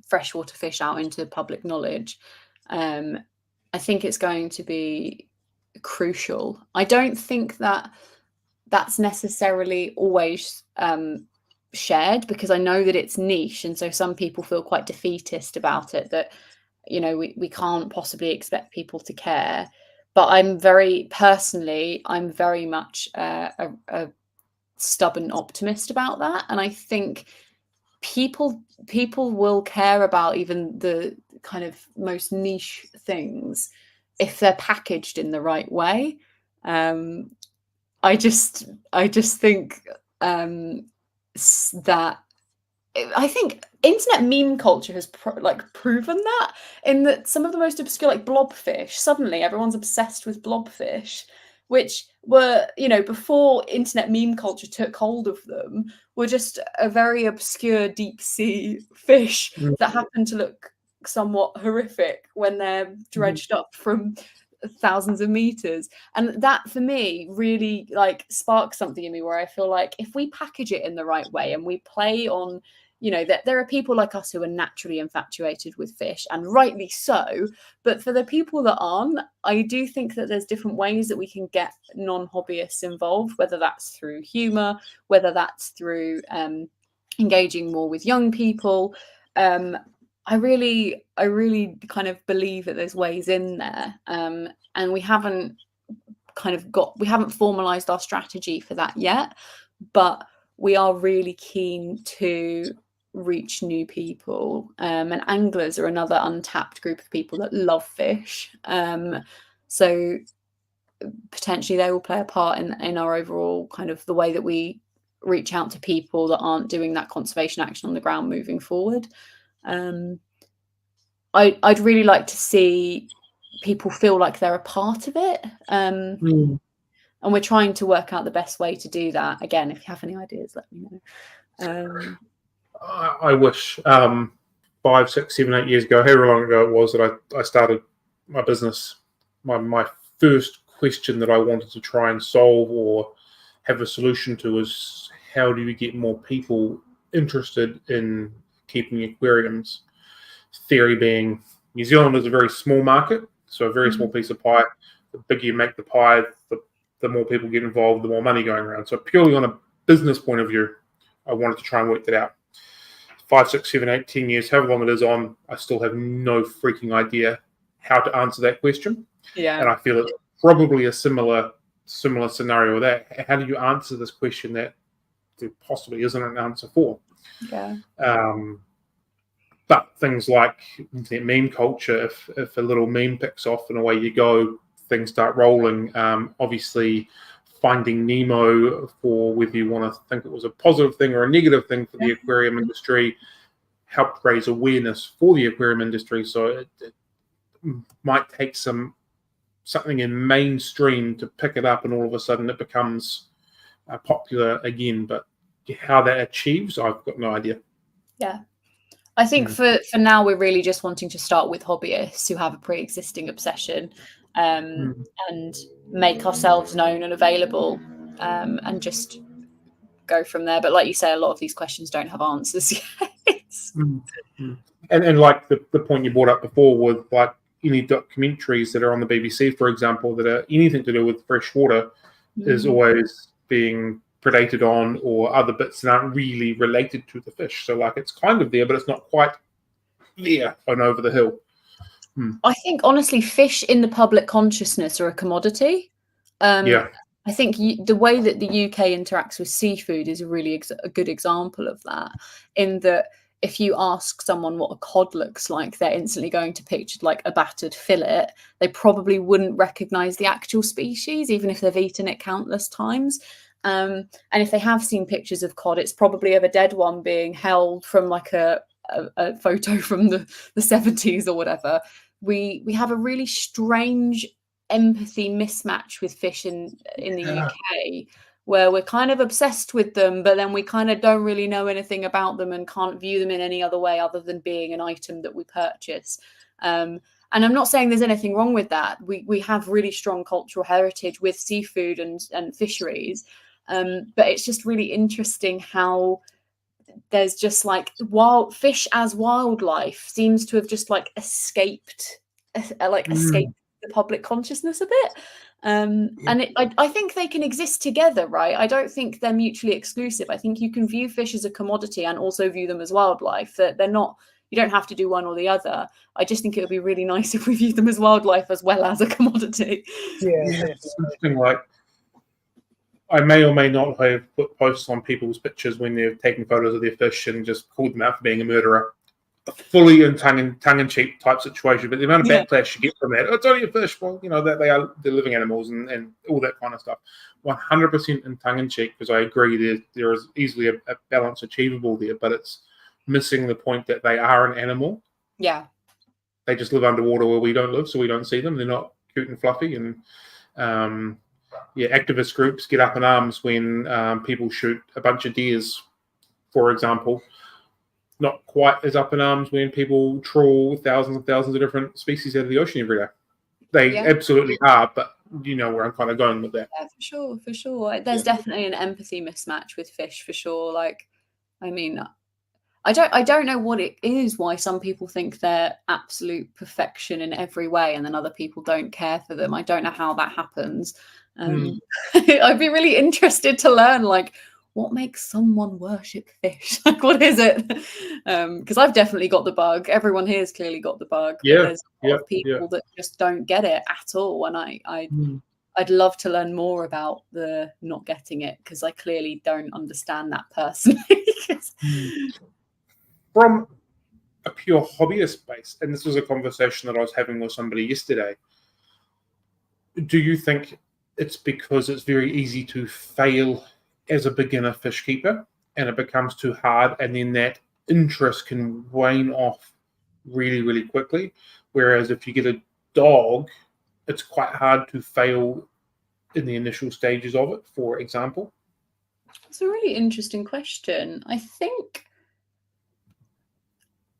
freshwater fish out into public knowledge. I think it's going to be crucial. I don't think that's necessarily always shared, because I know that it's niche, and so some people feel quite defeatist about it, that we can't possibly expect people to care. But I'm very much a stubborn optimist about that, and I think people will care about even the kind of most niche things if they're packaged in the right way. I just think that I think internet meme culture has proven that, in that some of the most obscure, like blobfish, suddenly everyone's obsessed with blobfish, which were, before internet meme culture took hold of them, were just a very obscure deep sea fish that happen to look somewhat horrific when they're dredged up from thousands of meters. And that for me really sparks something in me, where I feel like if we package it in the right way and we play on, that there are people like us who are naturally infatuated with fish, and rightly so, but for the people that aren't, I do think that there's different ways that we can get non-hobbyists involved, whether that's through humor, whether that's through engaging more with young people. I really kind of believe that there's ways in there, and we haven't formalized our strategy for that yet, but we are really keen to reach new people, and anglers are another untapped group of people that love fish, so potentially they will play a part in our overall kind of the way that we reach out to people that aren't doing that conservation action on the ground moving forward. I'd really like to see people feel like they're a part of it, and we're trying to work out the best way to do that. Again, if you have any ideas, let me know. I wish 5, 6, 7, 8 years ago, however long ago it was, that I started my business, my first question that I wanted to try and solve or have a solution to is, how do you get more people interested in keeping aquariums? Theory being, New Zealand is a very small market, so a very small piece of pie. The bigger you make the pie, the more people get involved, the more money going around. So purely on a business point of view, I wanted to try and work that out. 5, 6, 7, 8, 10 years, however long it is on, I still have no freaking idea how to answer that question. Yeah. And I feel it's probably a similar scenario with that. How do you answer this question that there possibly isn't an answer for? Yeah. But things like internet meme culture, if a little meme picks off and away you go, things start rolling. Obviously, Finding Nemo, for whether you want to think it was a positive thing or a negative thing for the aquarium industry, helped raise awareness for the aquarium industry. So it might take something in mainstream to pick it up, and all of a sudden it becomes popular again. But how that achieves, I've got no idea. Yeah. I think for now, we're really just wanting to start with hobbyists who have a pre-existing obsession, and make ourselves known and available, and just go from there. But like you say, a lot of these questions don't have answers yet. And like the point you brought up before with like any documentaries that are on the BBC, for example, that are anything to do with freshwater is always being predated on, or other bits that aren't really related to the fish. So like it's kind of there, but it's not quite there and over the hill. I think honestly, fish in the public consciousness are a commodity. I think the way that the UK interacts with seafood is really a good example of that, in that if you ask someone what a cod looks like, they're instantly going to picture like a battered fillet. They probably wouldn't recognize the actual species, even if they've eaten it countless times. And if they have seen pictures of cod, it's probably of a dead one being held from like a photo from the 70s or whatever. We have a really strange empathy mismatch with fish in the UK, where we're kind of obsessed with them, but then we kind of don't really know anything about them and can't view them in any other way other than being an item that we purchase. And I'm not saying there's anything wrong with that. We have really strong cultural heritage with seafood and fisheries. But it's just really interesting how there's just like wild fish as wildlife seems to have just like escaped the public consciousness a bit. And I think they can exist together, right? I don't think they're mutually exclusive. I think you can view fish as a commodity and also view them as wildlife. That they're not. You don't have to do one or the other. I just think it would be really nice if we viewed them as wildlife as well as a commodity. It's interesting. Like, I may or may not have put posts on people's pictures when they're taking photos of their fish and just called them out for being a murderer. Fully in tongue-in-cheek type situation, but the amount of backlash you get from that, it's only a fish. Well, that they're living animals and all that kind of stuff. 100% in tongue-in-cheek, because I agree there is easily a balance achievable there, but it's missing the point that they are an animal. Yeah. They just live underwater where we don't live, so we don't see them. They're not cute and fluffy. And activist groups get up in arms when people shoot a bunch of deers, for example. Not quite as up in arms when people trawl thousands and thousands of different species out of the ocean every day. They absolutely are, but you know where I'm kind of going with that. Yeah, for sure. There's definitely an empathy mismatch with fish, for sure. Like, I mean, I don't know what it is, why some people think they're absolute perfection in every way, and then other people don't care for them. I don't know how that happens. I'd be really interested to learn, like, what makes someone worship fish? Like, what is it? Because I've definitely got the bug. Everyone here has clearly got the bug. Yeah, there's a lot of people that just don't get it at all. And I'd love to learn more about the not getting it, because I clearly don't understand that personally. From a pure hobbyist base, and this was a conversation that I was having with somebody yesterday, do you think it's because it's very easy to fail as a beginner fish keeper and it becomes too hard, and then that interest can wane off really, really quickly? Whereas if you get a dog, it's quite hard to fail in the initial stages of it, for example? It's a really interesting question. I think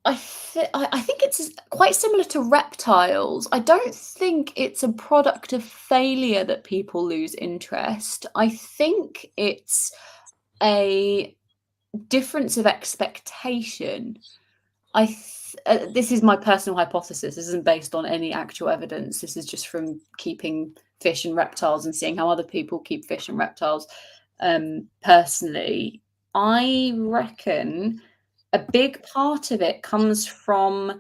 it's quite similar to reptiles. I don't think it's a product of failure that people lose interest. I think it's a difference of expectation. This is my personal hypothesis. This isn't based on any actual evidence. This is just from keeping fish and reptiles and seeing how other people keep fish and reptiles. Personally, I reckon a big part of it comes from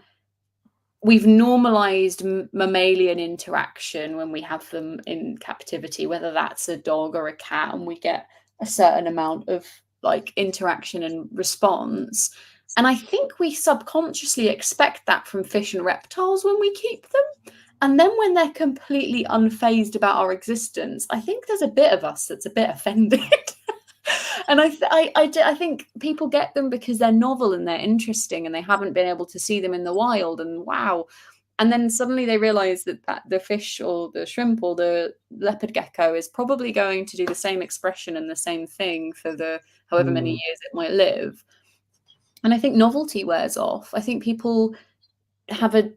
we've normalized mammalian interaction when we have them in captivity, whether that's a dog or a cat, and we get a certain amount of like interaction and response. And I think we subconsciously expect that from fish and reptiles when we keep them. And then when they're completely unfazed about our existence, I think there's a bit of us that's a bit offended. And I think people get them because they're novel and they're interesting and they haven't been able to see them in the wild, and wow. And then suddenly they realize that the fish or the shrimp or the leopard gecko is probably going to do the same expression and the same thing for the however many years it might live. And I think novelty wears off. I think people have an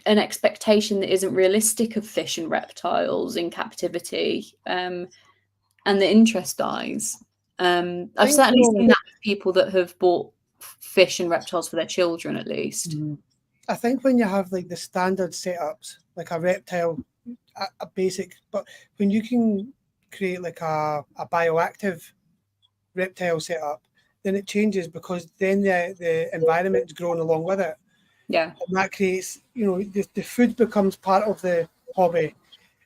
expectation that isn't realistic of fish and reptiles in captivity, and the interest dies. I've certainly seen that with people that have bought fish and reptiles for their children, at least. I think when you have like the standard setups, like a reptile, a basic, but when you can create like a bioactive reptile setup, then it changes, because then the environment's grown along with it. Yeah. And that creates, the food becomes part of the hobby.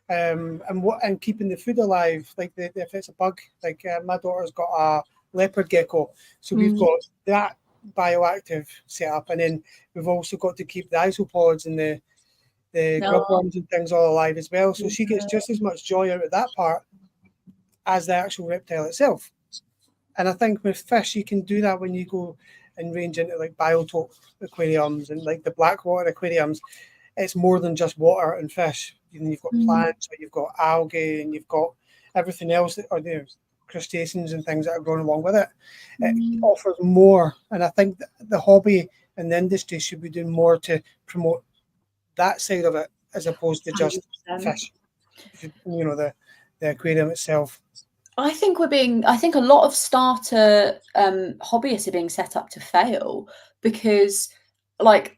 And keeping the food alive, like if it's a bug, like my daughter's got a leopard gecko, so we've got that bioactive setup, and then we've also got to keep the isopods and the grubworms and things all alive as well. So she gets just as much joy out of that part as the actual reptile itself. And I think with fish, you can do that when you go and range into like biotope aquariums and like the blackwater aquariums. It's more than just water and fish. You've got plants, or you've got algae, and you've got everything else, or there's crustaceans and things that are growing along with it. It offers more, and I think the hobby and the industry should be doing more to promote that side of it, as opposed to just 100%. Fish. The aquarium itself. I think a lot of starter hobbyists are being set up to fail, because, like,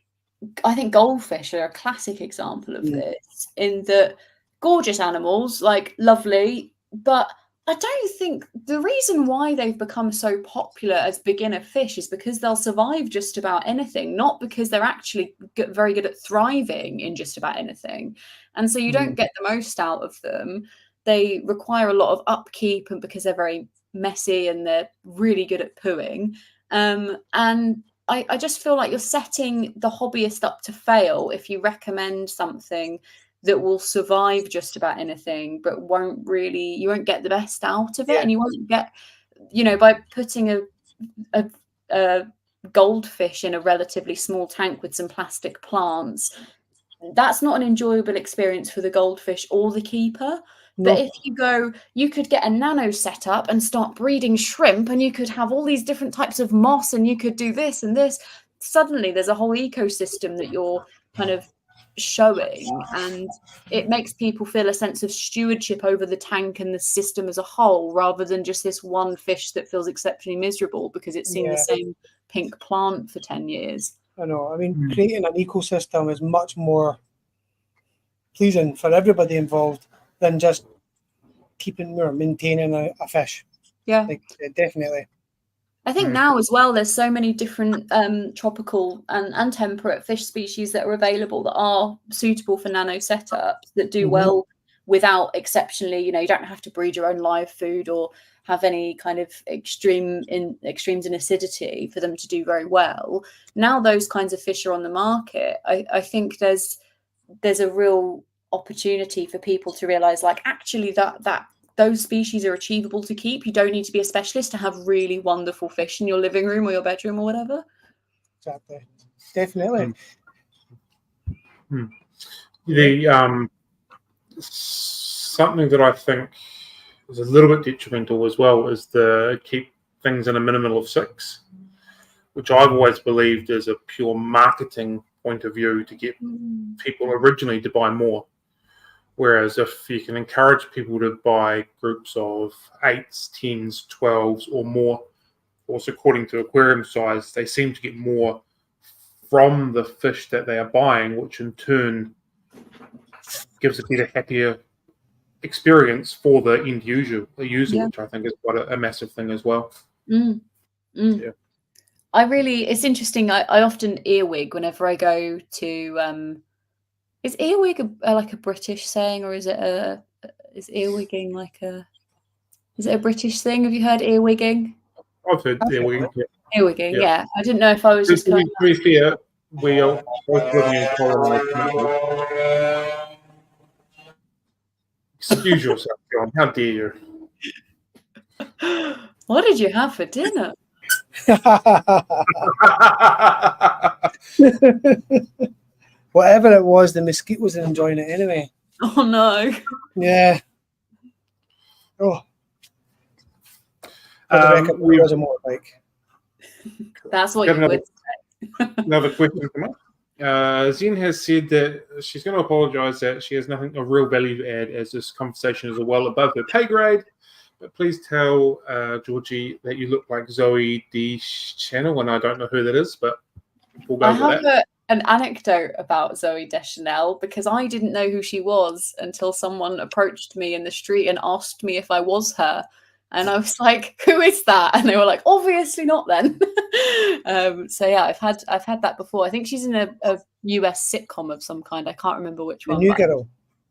I think goldfish are a classic example of this, in that gorgeous animals, like lovely, but I don't think the reason why they've become so popular as beginner fish is because they'll survive just about anything, not because they're actually very good at thriving in just about anything. And so you don't get the most out of them. they require a lot of upkeep, and because they're very messy and they're really good at pooing. And I just feel like you're setting the hobbyist up to fail if you recommend something that will survive just about anything, but you won't get the best out of it. And you won't get, by putting a goldfish in a relatively small tank with some plastic plants, that's not an enjoyable experience for the goldfish or the keeper. But if you could get a nano setup and start breeding shrimp, and you could have all these different types of moss, and you could do this and this. Suddenly there's a whole ecosystem that you're kind of showing, and it makes people feel a sense of stewardship over the tank and the system as a whole, rather than just this one fish that feels exceptionally miserable because it's seen the same pink plant for 10 years. I know. I mean, creating an ecosystem is much more pleasing for everybody involved than just keeping or maintaining a fish. Yeah, definitely. I think now as well, there's so many different tropical and temperate fish species that are available that are suitable for nano setups that do well without exceptionally, you don't have to breed your own live food or have any kind of extremes in acidity for them to do very well. Now those kinds of fish are on the market. I think there's a real opportunity for people to realize, like, actually that those species are achievable to keep. You don't need to be a specialist to have really wonderful fish in your living room or your bedroom or whatever. Exactly. Definitely. The something that I think is a little bit detrimental as well is the keep things in a minimum of 6, which I've always believed is a pure marketing point of view to get people originally to buy more. Whereas if you can encourage people to buy groups of 8s, 10s, 12s or more, also according to aquarium size, they seem to get more from the fish that they are buying, which in turn gives a better, happier experience for the end user, which I think is quite a massive thing as well. Yeah. It's interesting. I often earwig whenever I go to is earwig like a British saying, or is earwigging is it a British thing? Have you heard earwigging? I've heard earwigging. Earwigging, yeah. I didn't know if I was just to be fair, we are both living in colonized. Excuse yourself, John. How dare you? What did you have for dinner? Whatever it was, the mosquitoes are enjoying it anyway. Oh no. Yeah. Oh. Was a motorbike. That's what you would say. Another question from us. Zen has said that she's going to apologise that she has nothing of real value to add, as this conversation is well above her pay grade. But please tell Georgie that you look like Zoe Deschanel, and I don't know who that is, but we'll go with that. An anecdote about Zoe Deschanel, because I didn't know who she was until someone approached me in the street and asked me if I was her. And I was like, who is that? And they were like, obviously not then. So yeah, I've had that before. I think she's in a US sitcom of some kind. I can't remember which one. The New Girl,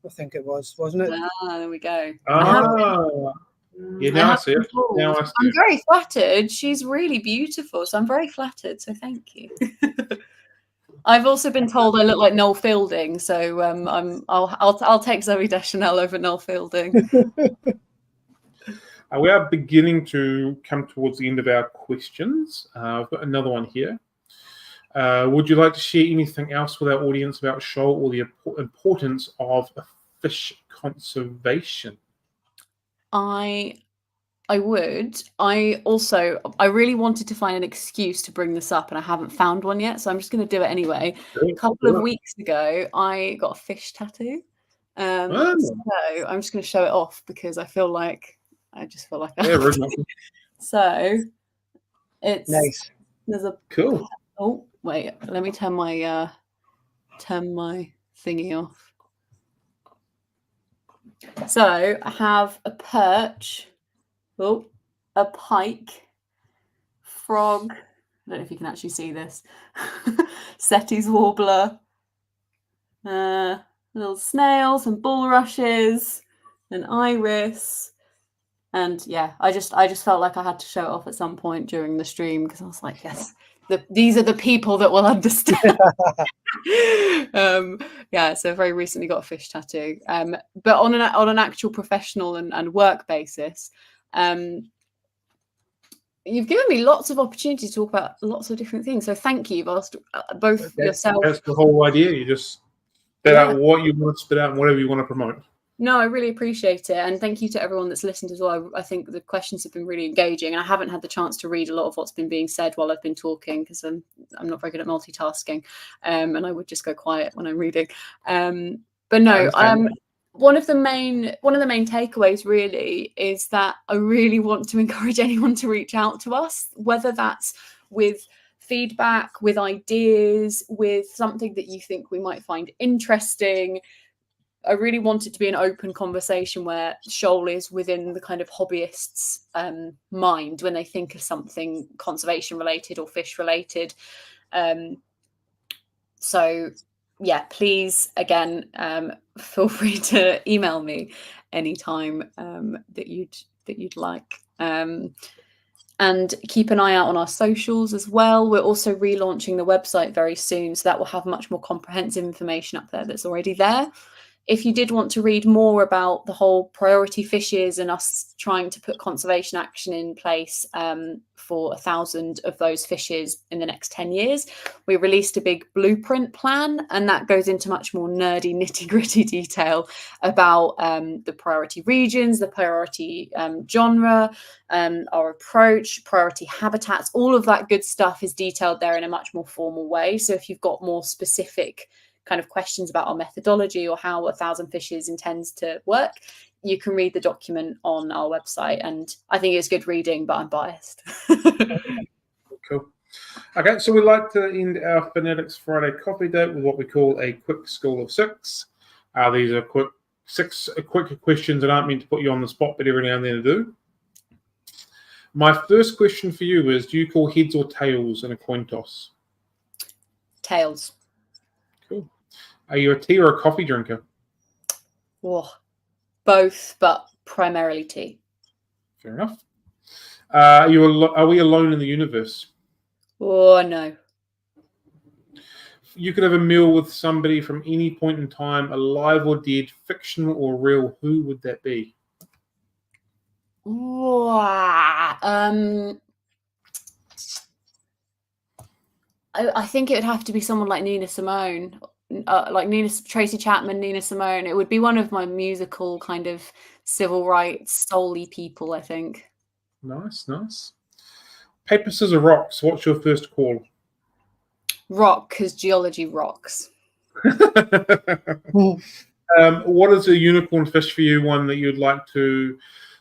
I think it was, wasn't it? Ah, there we go. Yeah, now I see it. I'm very flattered. She's really beautiful, so I'm very flattered. So thank you. I've also been told I look like Noel Fielding, so I'll take Zoe Deschanel over Noel Fielding. We are beginning to come towards the end of our questions. I've got another one here. Would you like to share anything else with our audience about Shoal or the importance of fish conservation? I would. I really wanted to find an excuse to bring this up, and I haven't found one yet, so I'm just going to do it anyway. A couple of weeks ago, I got a fish tattoo. So I'm just going to show it off because I just feel like So it's nice. There's a cool. Oh wait, let me turn my thingy off. So I have a perch, a pike, frog. I don't know if you can actually see this. Setti's warbler, little snails and bulrushes, and Iris. And yeah, I just felt like I had to show it off at some point during the stream because I was like, yes, these are the people that will understand. Yeah, so very recently got a fish tattoo. But on an actual professional and work basis, you've given me lots of opportunity to talk about lots of different things. So thank you. You've asked both yourself. That's the whole idea. You just spit out what you want to spit out and whatever you want to promote. No, I really appreciate it. And thank you to everyone that's listened as well. I think the questions have been really engaging. And I haven't had the chance to read a lot of what's been being said while I've been talking because I'm not very good at multitasking. And I would just go quiet when I'm reading. But no, one of the main takeaways really is that I really want to encourage anyone to reach out to us, whether that's with feedback, with ideas, with something that you think we might find interesting. I really want it to be an open conversation where Shoal is within the kind of hobbyists' mind when they think of something conservation related or fish related. So yeah, please again feel free to email me anytime that you'd like. And keep an eye out on our socials as well. We're also relaunching the website very soon, so that will have much more comprehensive information up there that's already there. If you did want to read more about the whole priority fishes and us trying to put conservation action in place for 1,000 of those fishes in the next 10 years, we released a big blueprint plan, and that goes into much more nerdy, nitty-gritty detail about the priority regions, the priority genre, our approach, priority habitats. All of that good stuff is detailed there in a much more formal way. So if you've got more specific kind of questions about our methodology or how 1,000 fishes intends to work, you can read the document on our website. And I think it's good reading, but I'm biased. Cool. Okay, so we like to end our Finatics Friday Coffee Date with what we call a quick score of 6. These are six quick questions that aren't meant to put you on the spot, but every now and then to do. My first question for you is, do you call heads or tails in a coin toss? Tails. Cool. Are you a tea or a coffee drinker? Oh, both, but primarily tea. Fair enough. Are we alone in the universe? Oh, no. You could have a meal with somebody from any point in time, alive or dead, fictional or real. Who would that be? I think it would have to be someone like Nina Simone, Tracy Chapman, Nina Simone. It would be one of my musical kind of civil rights soul-y people, I think. Nice, nice. Paper, scissors, rocks. What's your first call? Rock, because geology rocks. What is a unicorn fish for you? One that you'd like to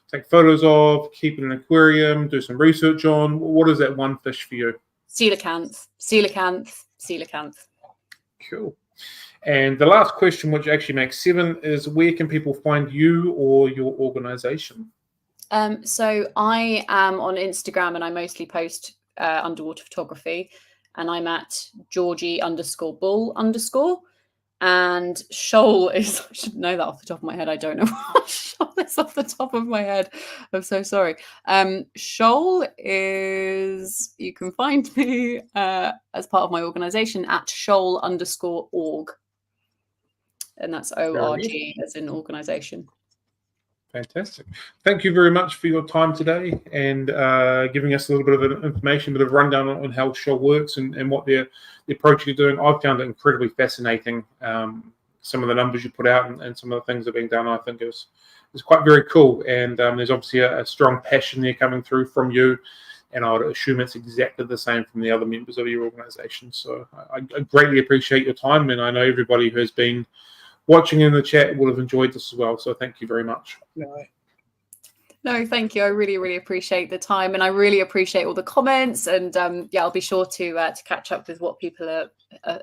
take photos of, keep in an aquarium, do some research on? What is that one fish for you? Coelacanth. Cool. And the last question, which actually makes 7, is where can people find you or your organization? So I am on Instagram and I mostly post underwater photography, and I'm at Georgie_Bull_. And Shoal is, I should know that off the top of my head. I don't know what Shoal is off the top of my head. I'm so sorry. Shoal is, you can find me as part of my organization at Shoal_org. And that's ORG as an organization. Fantastic. Thank you very much for your time today and giving us a little bit of information, a bit of rundown on how Shoal works and what the approach you're doing. I've found it incredibly fascinating. Some of the numbers you put out and some of the things that are being done, I think is quite very cool. And there's obviously a strong passion there coming through from you. And I would assume it's exactly the same from the other members of your organization. So I greatly appreciate your time. And I know everybody who has been watching in the chat will have enjoyed this as well. So thank you very much. No, thank you. I really, really appreciate the time, and I really appreciate all the comments. And yeah, I'll be sure to catch up with what people are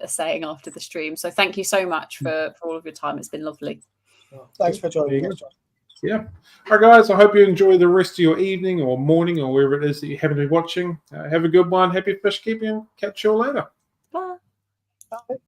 saying after the stream. So thank you so much for all of your time. It's been lovely. Thanks for joining us. Yeah. All right, guys. I hope you enjoy the rest of your evening or morning or wherever it is that you happen to be watching. Have a good one. Happy fish keeping. Catch you all later. Bye. Bye.